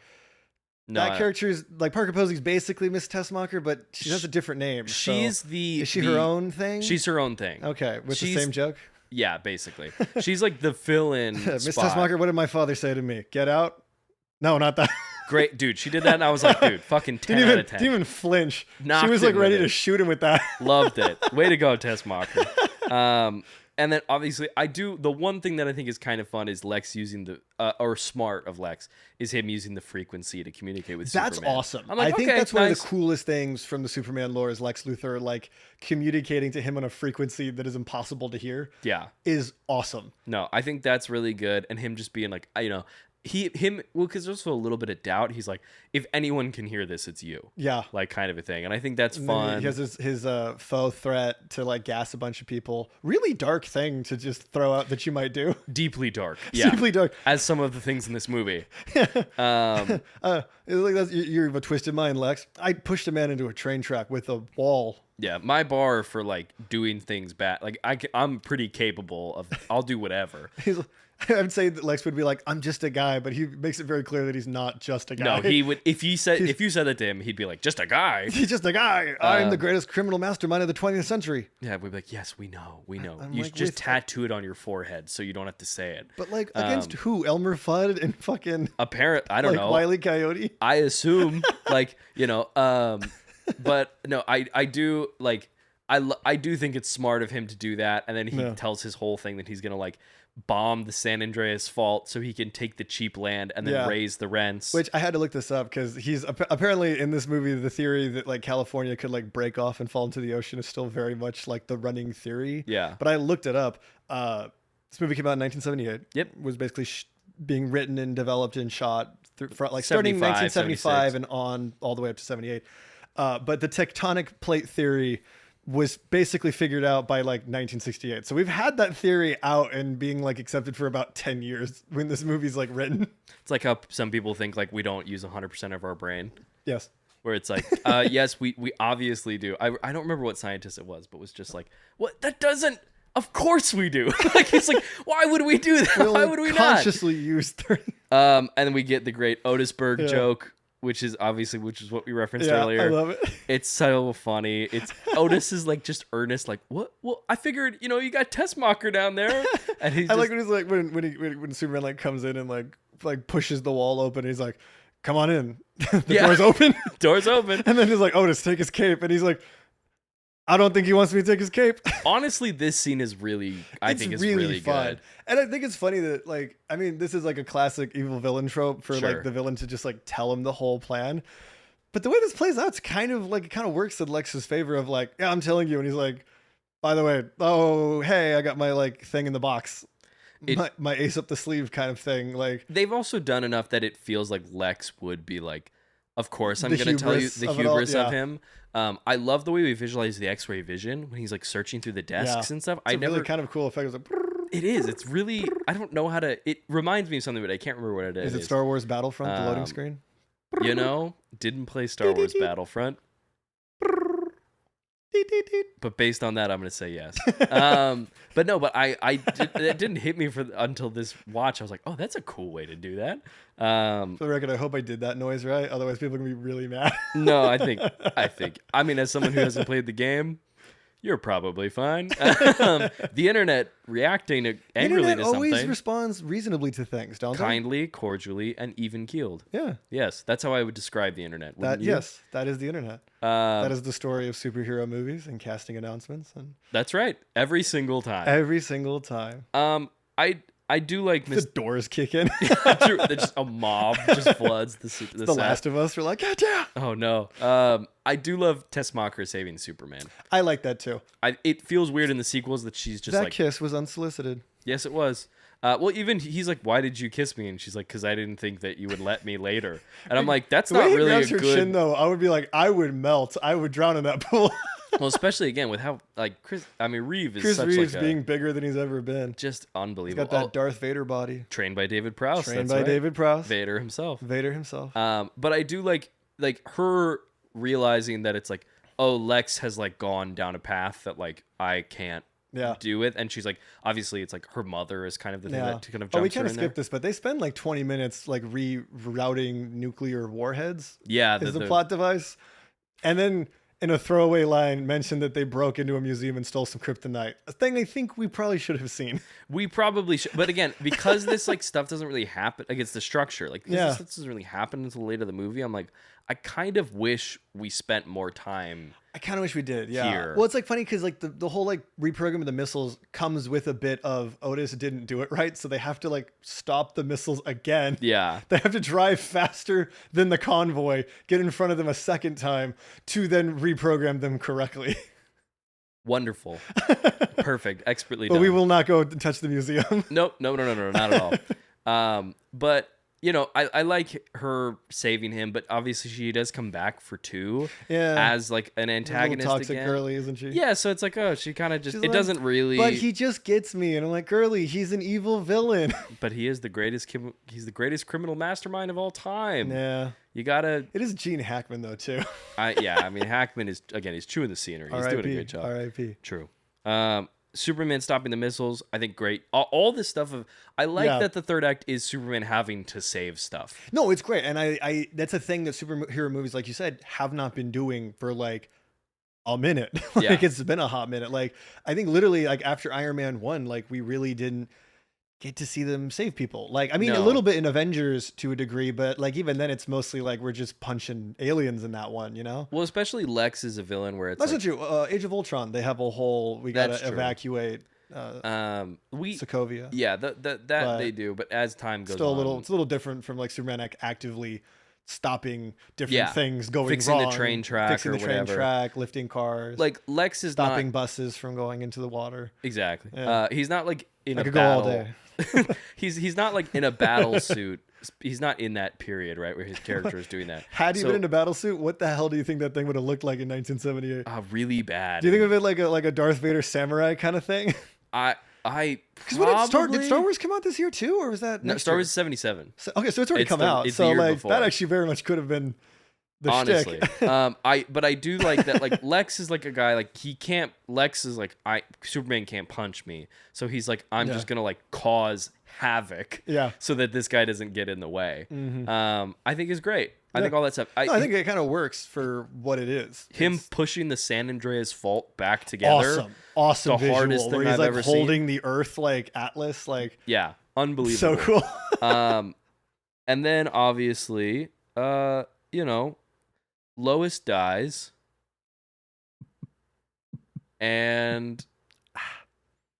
No, that character is... Like, Parker Posey's basically Miss Tessmacher, but she has a different name. She's so is she her own thing? She's her own thing. Okay, with the same joke? Yeah, basically. She's like the fill-in Miss Tessmacher, what did my father say to me? Get out? No, not that. Great, dude. She did that, and I was like, dude, fucking 10 out of 10. Didn't even flinch. Knocked she was like ready to shoot him with that. Loved it. Way to go, Tessmacher. And then obviously the one thing that I think is kind of fun is Lex using or smart of Lex is him using the frequency to communicate with Superman. That's awesome. I'm like, I think that's one of the coolest things from the Superman lore is Lex Luthor, like communicating to him on a frequency that is impossible to hear. Yeah. Is awesome. No, I think that's really good. And him just being like, because there's also a little bit of doubt. He's like, if anyone can hear this, it's you. Yeah. Like, kind of a thing. And I think that's fun. He has his faux threat to like gas a bunch of people. Really dark thing to just throw out that you might do. Deeply dark. Yeah. Deeply dark. As some of the things in this movie. It's like you have a twisted mind, Lex. I pushed a man into a train track with a wall. Yeah, my bar for like doing things bad, like I'm pretty capable of. I'll do whatever. I would say that Lex would be like, I'm just a guy, but he makes it very clear that he's not just a guy. No, he would. If you said that to him, he'd be like, just a guy. He's just a guy. I'm the greatest criminal mastermind of the 20th century. Yeah, we'd be like, yes, we know. You like, just tattoo it on your forehead so you don't have to say it. But like against who? Elmer Fudd and fucking I don't know. Wile E. Coyote. I assume but no, I do like I do think it's smart of him to do that, and then he tells his whole thing that he's gonna like bomb the San Andreas Fault so he can take the cheap land and then raise the rents. Which I had to look this up because he's apparently in this movie, the theory that like California could like break off and fall into the ocean is still very much like the running theory. Yeah. But I looked it up. This movie came out in 1978. Yep. Was basically being written and developed and shot like starting in 1975 and on all the way up to 78. But the tectonic plate theory was basically figured out by like 1968. So we've had that theory out and being like accepted for about 10 years when this movie's like written. It's like how some people think like we don't use 100% of our brain. Yes. Where it's like, yes, we obviously do. I don't remember what scientist it was, but was just like, what? That doesn't. Of course we do. Like it's like, why would we do that? Why would we not? Consciously use 30. And then we get the great Otisburg joke, which is what we referenced earlier. I love it. It's so funny. It's Otis is like just earnest, like, what? Well, I figured, you got Tessmacher down there, and he's. I like when he's like when Superman like comes in and like pushes the wall open. And he's like, "Come on in." The door's open. Door's open. And then he's like, "Otis, take his cape," and he's like, I don't think he wants me to take his cape. Honestly, this scene is really, I think it's really fun. good. And I think it's funny that, like, I mean, this is like a classic evil villain trope for Sure. like the villain to just like tell him the whole plan. But the way this plays out, it's kind of like, it kind of works in Lex's favor of like, yeah, I'm telling you. And he's like, by the way, oh, hey, I got my like thing in the box. My ace up the sleeve kind of thing. Like, they've also done enough that it feels like Lex would be like, of course, I'm going to tell you the hubris of him. I love the way we visualize the X-ray vision when he's like searching through the desks and stuff. It's really kind of cool effect. It's like, it is. It's really. I don't know how to. It reminds me of something, but I can't remember what it is. Is it Star Wars Battlefront? The loading screen. Didn't play Star Wars Battlefront. But based on that, I'm gonna say yes. But no, but it didn't hit me until this watch. I was like, oh, that's a cool way to do that. For the record, I hope I did that noise right. Otherwise, people are gonna be really mad. No, I think. I mean, as someone who hasn't played the game, you're probably fine. The internet reacting angrily to something. Always responds reasonably to things, don't they? Kindly, cordially, and even-keeled. Yeah. Yes, that's how I would describe the internet. Yes, that is the internet. That is the story of superhero movies and casting announcements. And that's right. Every single time. Every single time. I do like the doors kick in. Just a mob just floods the set. Last of Us. We're like, yeah. Oh no. I do love Tessmacher saving Superman. I like that too. It feels weird in the sequels that she's just that kiss was unsolicited. Yes, it was. Well, even he's like, "Why did you kiss me?" And she's like, "Because I didn't think that you would let me later." And I'm like, "That's not really a good." Chin, though, I would be like, I would melt. I would drown in that pool. Well, especially again with how like Reeve is Chris such Reeves like being bigger than he's ever been. Just unbelievable. He's got that Darth Vader body. Trained by David Prowse. David Prowse. Vader himself. But I do like her realizing that it's like, oh, Lex has like gone down a path that like I can't do it, and she's like, obviously it's like her mother is kind of the thing that kind of jumps we kind of skipped skipped this, but they spend like 20 minutes like rerouting nuclear warheads. Yeah, is the plot device, and then in a throwaway line mentioned that they broke into a museum and stole some kryptonite, a thing I think we probably should have seen. We probably should, but again, because this like stuff doesn't really happen, like it's the structure, like this stuff doesn't really happen until later in the movie. I'm like, I kind of wish we spent more time. I kind of wish we did. Yeah. Here. Well, it's like funny because like the whole like reprogramming the missiles comes with a bit of Otis didn't do it right, so they have to like stop the missiles again. Yeah. They have to drive faster than the convoy, get in front of them a second time to then reprogram them correctly. Wonderful. Perfect. Expertly done. But we will not go touch the museum. Nope. No, not at all. But I like her saving him, but obviously she does come back for 2 as like an antagonist a toxic again. Girly, isn't she? Yeah, so it's like, oh, she kind of just, She's it like, doesn't really. But he just gets me, and I'm like, Girly, he's an evil villain. But he is the greatest criminal mastermind of all time. Yeah. You gotta. It is Gene Hackman though too. I mean Hackman is again, he's chewing the scenery. He's doing a good job. R.I.P. True. Superman stopping the missiles, I think great. All this stuff I like that the third act is Superman having to save stuff. No, it's great. And I that's a thing that superhero movies, like you said, have not been doing for like a minute. It's been a hot minute. Like I think literally like after Iron Man 1, like we really didn't get to see them save people. Like, I mean, a little bit in Avengers to a degree, but like even then it's mostly like we're just punching aliens in that one, Well, especially Lex is a villain where it's that's not true. Age of Ultron, they have a whole we gotta evacuate Sokovia. Yeah, that they do, but as time goes on, it's a little different from like Superman actively stopping different things going fixing wrong, the train track, lifting cars, like Lex is stopping buses from going into the water. Exactly. Yeah. He's not like in I a could battle. go all day. he's not like in a battle suit he's not in that period, right, where his character is doing that. Had he been in a battle suit, what the hell do you think that thing would have looked like in 1978? Really bad. Do you think of it like a Darth Vader samurai kind of thing? I Because probably... did Star Wars come out this year too, or was that No, next Star year? Wars is 77. So it's already come out. It's so the year like before. that actually very much could have been the Honestly. shtick. I do like that. Like Lex is like a guy, like Lex is like, Superman can't punch me. So he's like, I'm just going to like cause havoc. Yeah. So that this guy doesn't get in the way. Mm-hmm. I think is great. I think all that stuff. I think it kind of works for what it is. Him pushing the San Andreas fault back together. Awesome the visual, hardest where thing he's I've like ever holding seen. the Earth like Atlas, like Unbelievable. so cool. And then obviously, Lois dies, and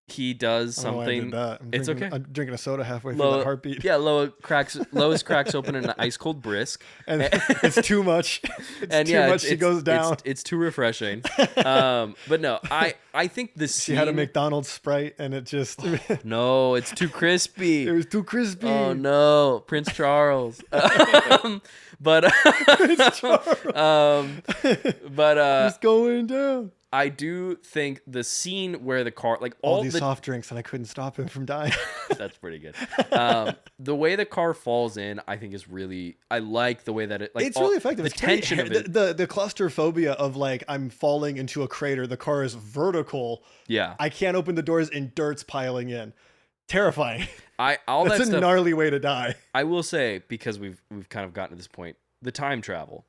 he does something. It's okay. I'm drinking a soda halfway through that heartbeat. Yeah, Lois cracks open an ice cold brisk, and it's too much. It's too much. She goes down. It's too refreshing. But no, I think the scene. She had a McDonald's Sprite, and it just no, it's too crispy. It was too crispy. Oh no, Prince Charles. But Prince Charles. But it's going down. I do think the scene where the car, like all these soft drinks, and I couldn't stop him from dying. That's pretty good. The way the car falls in, I think is really. I like the way that it. Like, it's really effective. The tension of it. The claustrophobia of like I'm falling into a crater. The car is vertical. Yeah. I can't open the doors and dirt's piling in. Terrifying. That's a gnarly way to die. I will say, because we've kind of gotten to this point, the time travel.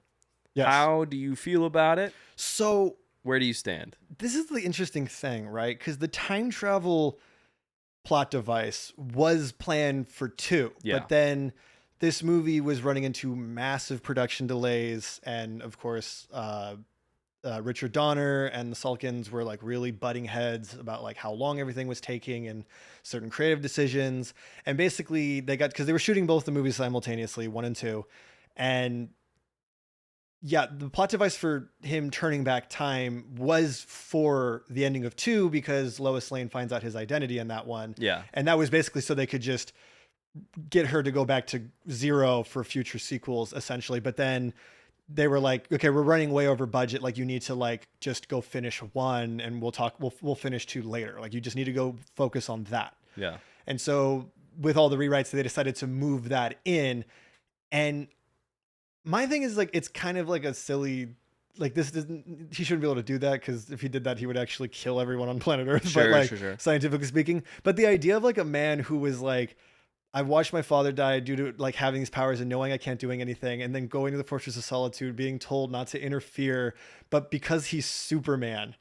Yes. How do you feel about it? So. Where do you stand? This is the interesting thing, right? Because the time travel plot device was planned for 2, but then this movie was running into massive production delays, and of course, Richard Donner and the Salkins were like really butting heads about like how long everything was taking and certain creative decisions, and basically because they were shooting both the movies simultaneously, 1 and 2, and yeah, the plot device for him turning back time was for the ending of 2 because Lois Lane finds out his identity in that one. Yeah. And that was basically so they could just get her to go back to 0 for future sequels, essentially. But then they were like, okay, we're running way over budget. Like, you need to like just go finish 1 and we'll finish 2 later. Like, you just need to go focus on that. Yeah. And so with all the rewrites, they decided to move that in. And my thing is like, it's kind of like a silly, like he shouldn't be able to do that, because if he did that, he would actually kill everyone on planet Earth. Sure, but like, sure. Scientifically speaking, but the idea of like a man who was like, I watched my father die due to like having these powers and knowing I can't do anything, and then going to the Fortress of Solitude, being told not to interfere, but because he's Superman,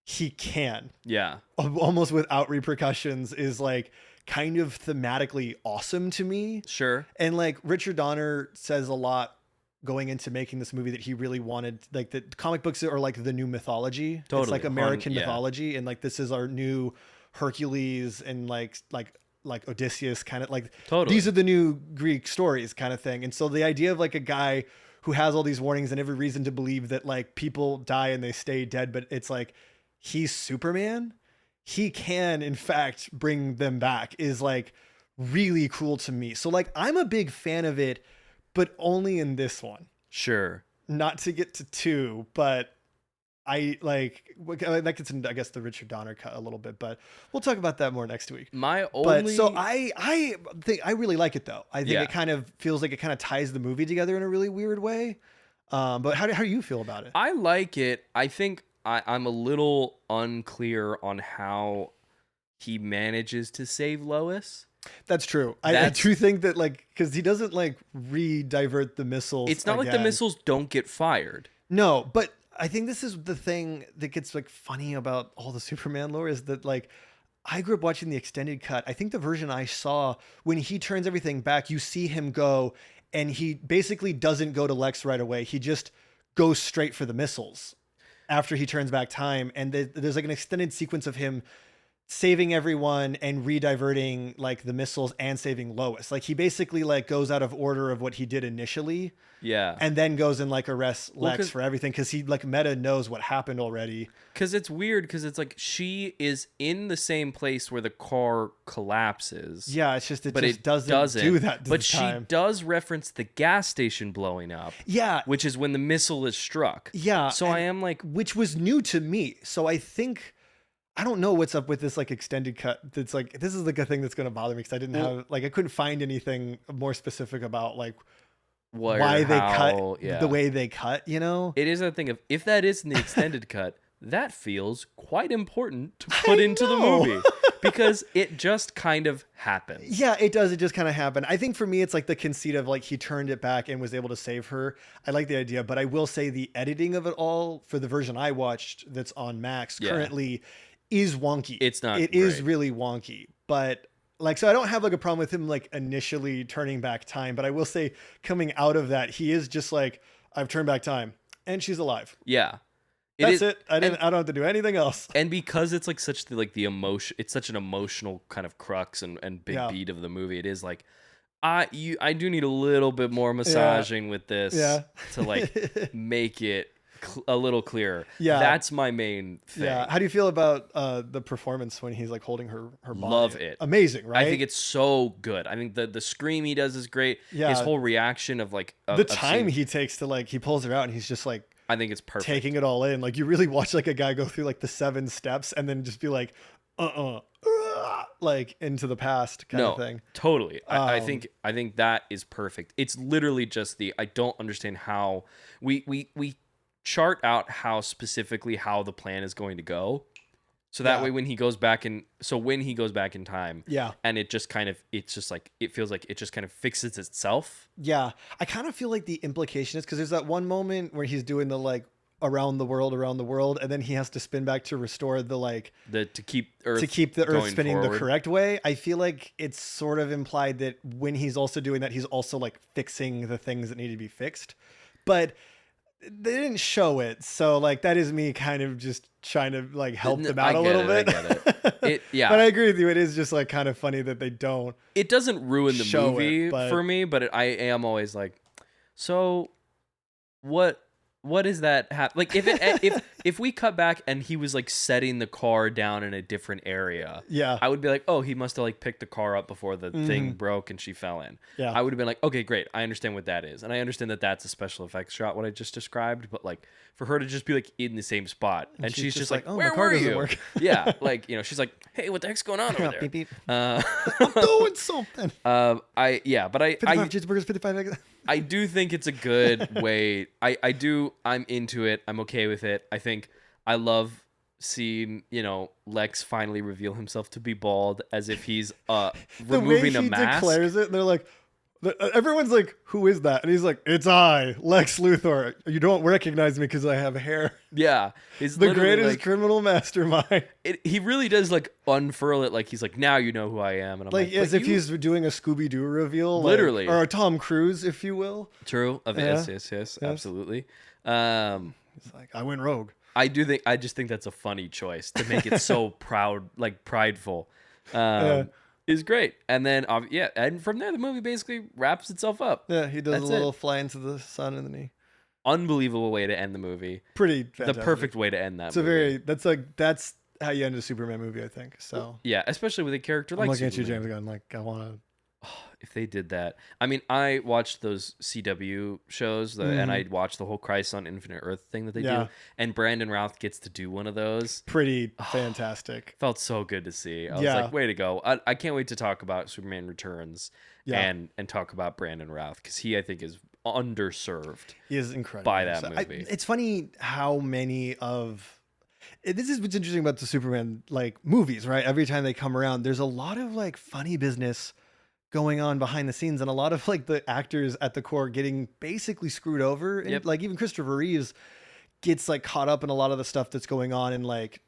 he can. Yeah. Almost without repercussions, is like kind of thematically awesome to me. Sure. And like Richard Donner says a lot going into making this movie that he really wanted, like, the comic books are like the new mythology. Totally. It's like American mythology, and like this is our new Hercules and like Odysseus, kind of like these are the new Greek stories kind of thing. And so the idea of like a guy who has all these warnings and every reason to believe that like people die and they stay dead, but it's like he's Superman, he can in fact bring them back, is like really cool to me. So like I'm a big fan of it, but only in this one. Sure. Not to get to 2, but I like that gets into, I guess, the Richard Donner cut a little bit, but we'll talk about that more next week. I think I really like it though. I think it kind of feels like it kind of ties the movie together in a really weird way. But how do you feel about it? I like it. I think I'm a little unclear on how he manages to save Lois. That's true. I do think that, like, because he doesn't like re-divert the missiles. It's not like the missiles don't get fired. No, but I think this is the thing that gets like funny about all the Superman lore, is that like I grew up watching the extended cut. I think the version I saw, when he turns everything back, you see him go, and he basically doesn't go to Lex right away. He just goes straight for the missiles after he turns back time. And there's like an extended sequence of him saving everyone and rediverting like the missiles and saving Lois. Like he basically like goes out of order of what he did initially. Yeah. And then goes and like arrests Well, Lex for everything because he like meta knows what happened already. Because it's weird because it's like she is in the same place where the car collapses. Yeah, it's just but it doesn't do that. But she does reference the gas station blowing up. Yeah, which is when the missile is struck. Yeah, so I am like, which was new to me. So I think I don't know what's up with this like extended cut. That's like this is like a thing that's going to bother me because I didn't have like I couldn't find anything more specific about like. Why they cut the way they cut, you know? It is a thing of if that is in the extended cut, that feels quite important to put into the movie because it just kind of happens. Yeah, it does. It just kind of happened. I think for me, it's like the conceit of like he turned it back and was able to save her. I like the idea, but I will say the editing of it all for the version I watched that's on Max currently is wonky. It's not. It is really wonky, but. Like, so I don't have like a problem with him like initially turning back time, but I will say coming out of that, he is just like, I've turned back time and she's alive. Yeah. That's it. I don't have to do anything else. And because it's like such the emotion, it's such an emotional kind of crux and big beat of the movie. It is like, I do need a little bit more massaging with this to like make it a little clearer. Yeah, that's my main thing. Yeah, how do you feel about the performance when he's like holding her body? Love it. Amazing, right? I think it's so good. I think the scream he does is great. Yeah, his whole reaction of like the time he takes to like he pulls her out and he's just like I think it's perfect. Taking it all in. Like you really watch like a guy go through like the 7 steps and then just be like like into the past kind of thing. Totally. I think that is perfect. It's literally just I don't understand how we chart out how specifically how the plan is going to go. So that way when he goes back in time, and it just kind of it's just like it feels like it just kind of fixes itself. Yeah. I kind of feel like the implication is because there's that one moment where he's doing the like around the world, and then he has to spin back to restore the like to keep the earth spinning forward the correct way. I feel like it's sort of implied that when he's also doing that, he's also like fixing the things that need to be fixed. But they didn't show it, so like that is me kind of just trying to like help them out a little bit. I get it. But I agree with you. It is just like kind of funny that they don't. It doesn't ruin the movie for me, but I am always like, so what is that like if we cut back and he was like setting the car down in a different area, I would be like, oh, he must have like picked the car up before the thing broke and she fell in. I would have been like, okay, great, I understand what that is, and I understand that that's a special effects shot, what I just described, but like for her to just be like in the same spot and she's just like, oh, where were you? Yeah, like, you know, she's like, hey, what the heck's going on over there? Beep, beep. I'm doing something. But I 55 cheeseburgers, 55 eggs. I do think it's a good way. I'm into it. I'm okay with it. I think I love seeing, you know, Lex finally reveal himself to be bald as if he's removing a mask. The way he declares it, they're like, everyone's like, who is that? And he's like, it's I, Lex Luthor. You don't recognize me because I have hair. Yeah. He's the greatest like, criminal mastermind. He really does like unfurl it like he's like, now you know who I am. And I'm like as if he's doing a Scooby-Doo reveal. Literally. Like, or a Tom Cruise, if you will. True. Yes. Absolutely. He's like, I went rogue. I just think that's a funny choice to make it so proud, like prideful. Is great. And then and from there the movie basically wraps itself up. Yeah, he does a little fly into the sun and then he unbelievable way to end the movie. Pretty fantastic. The perfect way to end that movie. That's how you end a Superman movie, I think. So yeah, especially with a character like looking Superman. at you, James Gunn, like I want to. If they did that, I mean, I watched those CW shows, and I watched the whole Crisis on Infinite Earth thing that they do, and Brandon Routh gets to do one of those. Pretty fantastic. Felt so good to see. I was like, way to go! I can't wait to talk about Superman Returns and talk about Brandon Routh because he, I think, is underserved. He is incredible by that movie. It's funny how many of. This is what's interesting about the Superman like movies, right? Every time they come around, there's a lot of like funny business going on behind the scenes and a lot of like the actors at the core getting basically screwed over. And like even Christopher Reeves gets like caught up in a lot of the stuff that's going on in like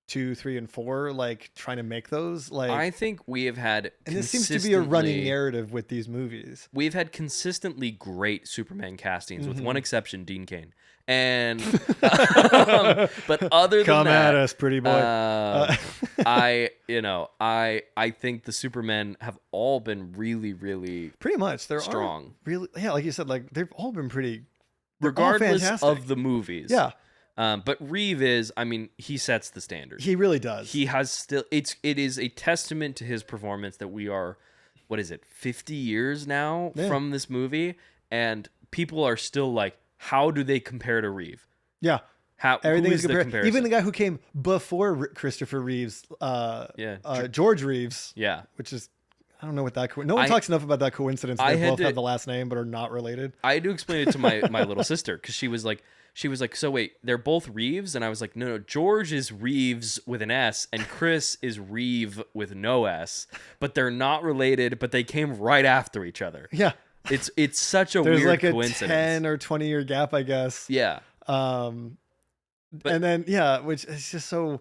2, 3, and 4, like trying to make those. Like, I think we have had and this seems to be a running narrative with these movies. We've had consistently great Superman castings, with Mm-hmm. one exception, Dean Cain. And but other than Come that, at us, pretty boy. I think the Supermen have all been really, really Pretty much, they're strong. Really, yeah, like you said, like they've all been pretty. Regardless of the movies. Yeah. But Reeve he sets the standard. He really does. He has still, it is a testament to his performance that we are, 50 years now from this movie, and people are still like, how do they compare to Reeve? Yeah. Everything is compared. Even the guy who came before Christopher Reeves, George Reeves. Yeah. Which is, I don't know what that. No one talks enough about that coincidence. They both have the last name but are not related. I had to explain it to my little sister, because she was like, so wait, they're both Reeves? And I was like, no, George is Reeves with an S, and Chris is Reeve with no S, but they're not related, but they came right after each other. Yeah. It's such a There's weird like coincidence. a 10 or 20 year gap, I guess. Yeah. And then which is just so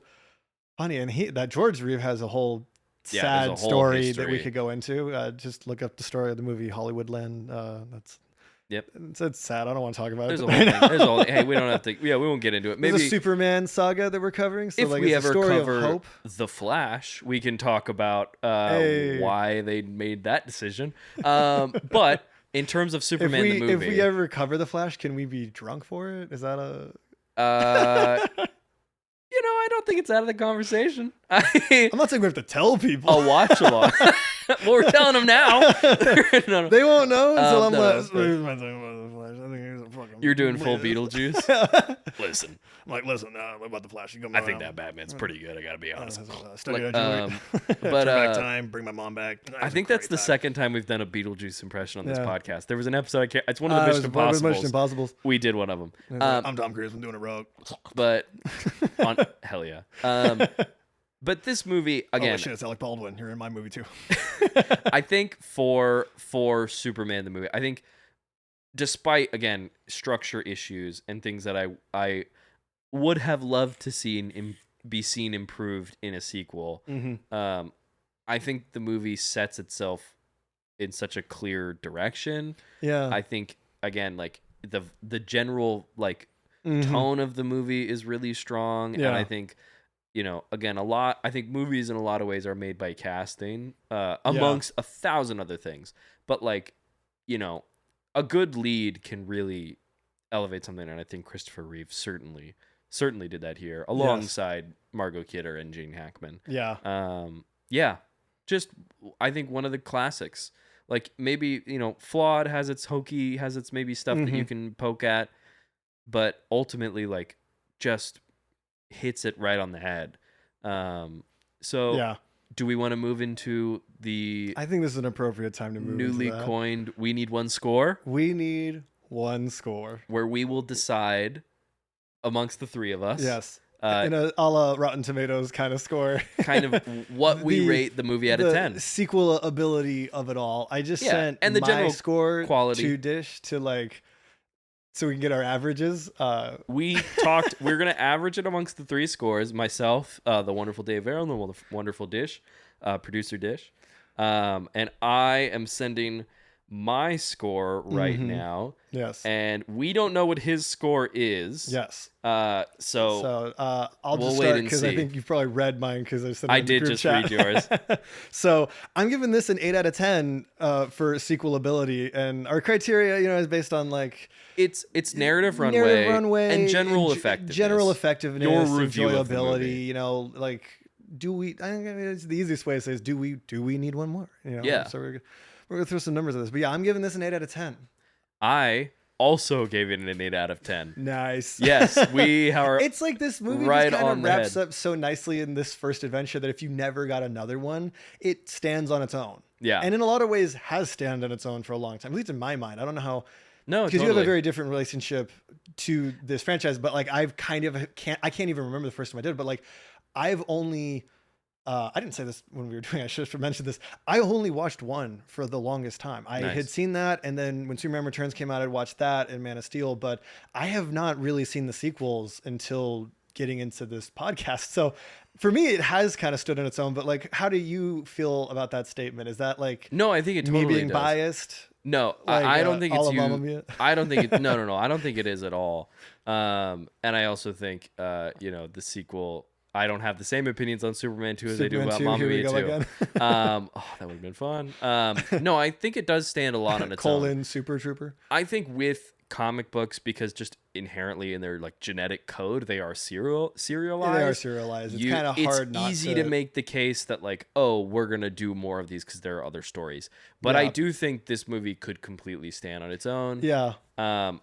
funny. And that George Reeve has a whole sad story that we could go into. Just look up the story of the movie Hollywoodland. That's it's sad. I don't want to talk about There's it. There's all. Hey, we don't have to. Yeah, we won't get into it. Maybe there's a Superman saga that we're covering. So if like we it's ever a story cover of hope. The Flash, we can talk about why they made that decision. But in terms of Superman the movie, if we ever cover The Flash, can we be drunk for it? Is that a? I don't think it's out of the conversation. I'm not saying we have to tell people. I'll watch along. Well, we're telling them now. No. They won't know until I'm You're doing full Beetlejuice. Listen, I'm like, listen, about the Flash. I think that Batman's pretty good. I gotta be honest. But But time, bring my mom back. I think that's the second time we've done a Beetlejuice impression on this podcast. There was an episode. It's one of the Mission Impossibles. We did one of them. I'm Tom Cruise. I'm doing a rogue. But hell yeah. But this movie again. Oh shit, it's Alec Baldwin. You're in my movie too. I think for Superman the movie, I think despite again structure issues and things that I would have loved to be seen improved in a sequel, I think the movie sets itself in such a clear direction. Yeah, I think again like the general like tone of the movie is really strong, and I think. Again, I think movies in a lot of ways are made by casting, amongst 1,000 other things. But like, a good lead can really elevate something, and I think Christopher Reeve certainly did that here, alongside Margot Kidder and Gene Hackman. Yeah. Just I think one of the classics. Like maybe flawed, has its hokey, has its maybe stuff that you can poke at, but ultimately like just hits it right on the head. Do we want to move into the I think this is an appropriate time to move newly into that. coined We Need One Score? We need one score. Where we will decide amongst the three of us. Yes. In a la Rotten Tomatoes kind of score. Kind of what we rate the movie out of 10. Sequel ability of it all. I just sent and the my general score quality to Dish to like so we can get our averages. We're going to average it amongst the three scores. Myself, the wonderful Dave Vera, and the wonderful Dish, producer Dish. And I am sending my score right now. Yes. And we don't know what his score is. Yes. I'll I'll just start because I think you've probably read mine because I did just read yours. So I'm giving this an 8 out of 10 for sequel ability, and our criteria, is based on like it's narrative runway and general effectiveness. Your review enjoyability. Like do we? I think it's the easiest way to say is do we need one more? Yeah. So we're gonna throw some numbers at this, but I'm giving this an 8 out of 10. I also gave it an 8 out of 10. Nice. Yes, we are. It's like this movie right just kind of wraps head. up so nicely in this first adventure that if you never got another one, it stands on its own. Yeah. And in a lot of ways has stand on its own for a long time, at least in my mind. I don't know how. No, because you have a very different relationship to this franchise, but like I can't even remember the first time I did it, but like I've only. I didn't say this when we were doing it. I should have mentioned this. I only watched one for the longest time. I had seen that, and then when Superman Returns came out, I'd watched that and Man of Steel, but I have not really seen the sequels until getting into this podcast. So for me, it has kind of stood on its own. But like, how do you feel about that statement? Is that like No, I think it totally me being does. biased? No, Like, I don't think all it's of you. Mamma Mia? I don't think it, no. I don't think it is at all. And I also think, the sequel. I don't have the same opinions on Superman 2 as I do Superman about 2, Mamma here we Mia go 2. again. That would have been fun. No, I think it does stand a lot on its own. Super Trooper. I think with comic books, because just inherently in their like genetic code, they are serialized. Yeah, they are serialized. It's kind of hard not to. It's easy to make the case that like, oh, we're going to do more of these because there are other stories. But I do think this movie could completely stand on its own. Yeah. But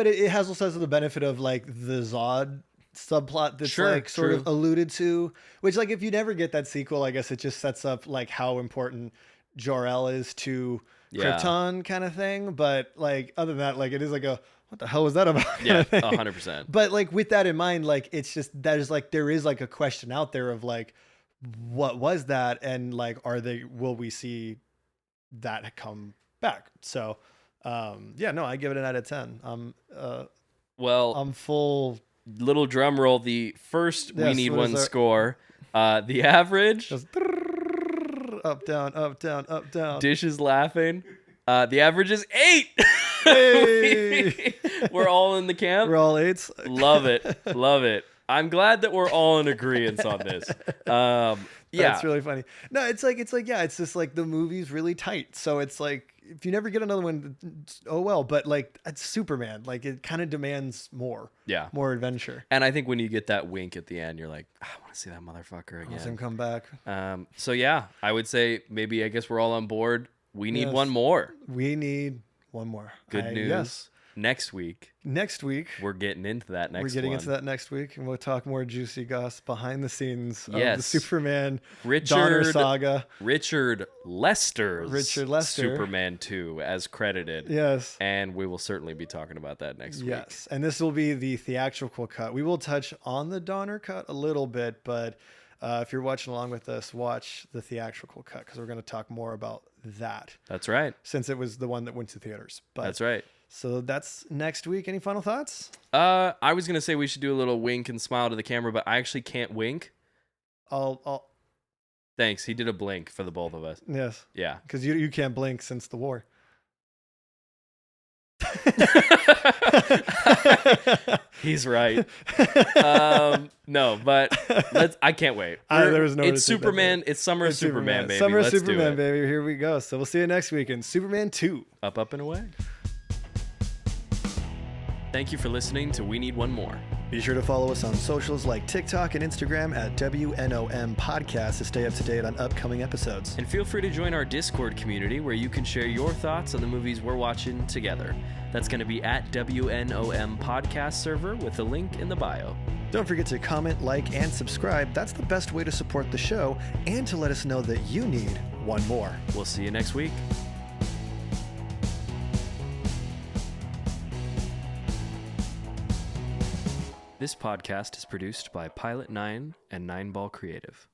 it has also the benefit of like the Zod subplot that's like sort of alluded to, which like if you never get that sequel, I guess it just sets up like how important Jor-El is to Krypton kind of thing. But like other than that, like it is like a what the hell was that about? Yeah, 100%. But like with that in mind, like it's just that is like there is like a question out there of like what was that, and like will we see that come back? So I give it an out of 10. I'm full. Little drum roll. The first We Need One score. The average. Just up, down, up, down, up, down. Dishes laughing. The average is 8. Hey! We're all in the camp. We're all 8s. Love it. Love it. I'm glad that we're all in agreement on this. That's really funny. No, it's just like the movie's really tight. So it's like, if you never get another one, oh well. But like, it's Superman. Like it kind of demands more. Yeah. More adventure. And I think when you get that wink at the end, you're like, I want to see that motherfucker again. Let him come back. So yeah, I would say I guess we're all on board. We need one more. We need one more. Good news. Yes. Next week, we're getting into that into that next week, and we'll talk more juicy goss behind the scenes of the Superman Donner saga. Richard Lester's Superman 2 as credited. Yes. And we will certainly be talking about that next week. Yes. And this will be the theatrical cut. We will touch on the Donner cut a little bit, but if you're watching along with us, watch the theatrical cut because we're going to talk more about that. That's right. Since it was the one that went to theaters. But that's right. So that's next week. Any final thoughts? I was going to say we should do a little wink and smile to the camera, but I actually can't wink. I'll Thanks. He did a blink for the both of us. Yes. Yeah. Because you can't blink since the war. He's right. No, but I can't wait. It's Superman. It's summer of Superman, baby. Summer of Superman, baby. Here we go. So we'll see you next week in Superman 2. Up and away. Thank you for listening to We Need One More. Be sure to follow us on socials like TikTok and Instagram at WNOM Podcast to stay up to date on upcoming episodes. And feel free to join our Discord community where you can share your thoughts on the movies we're watching together. That's going to be at WNOM Podcast server with the link in the bio. Don't forget to comment, like, and subscribe. That's the best way to support the show and to let us know that you need one more. We'll see you next week. This podcast is produced by Pilot 9 and 9 Ball Creative.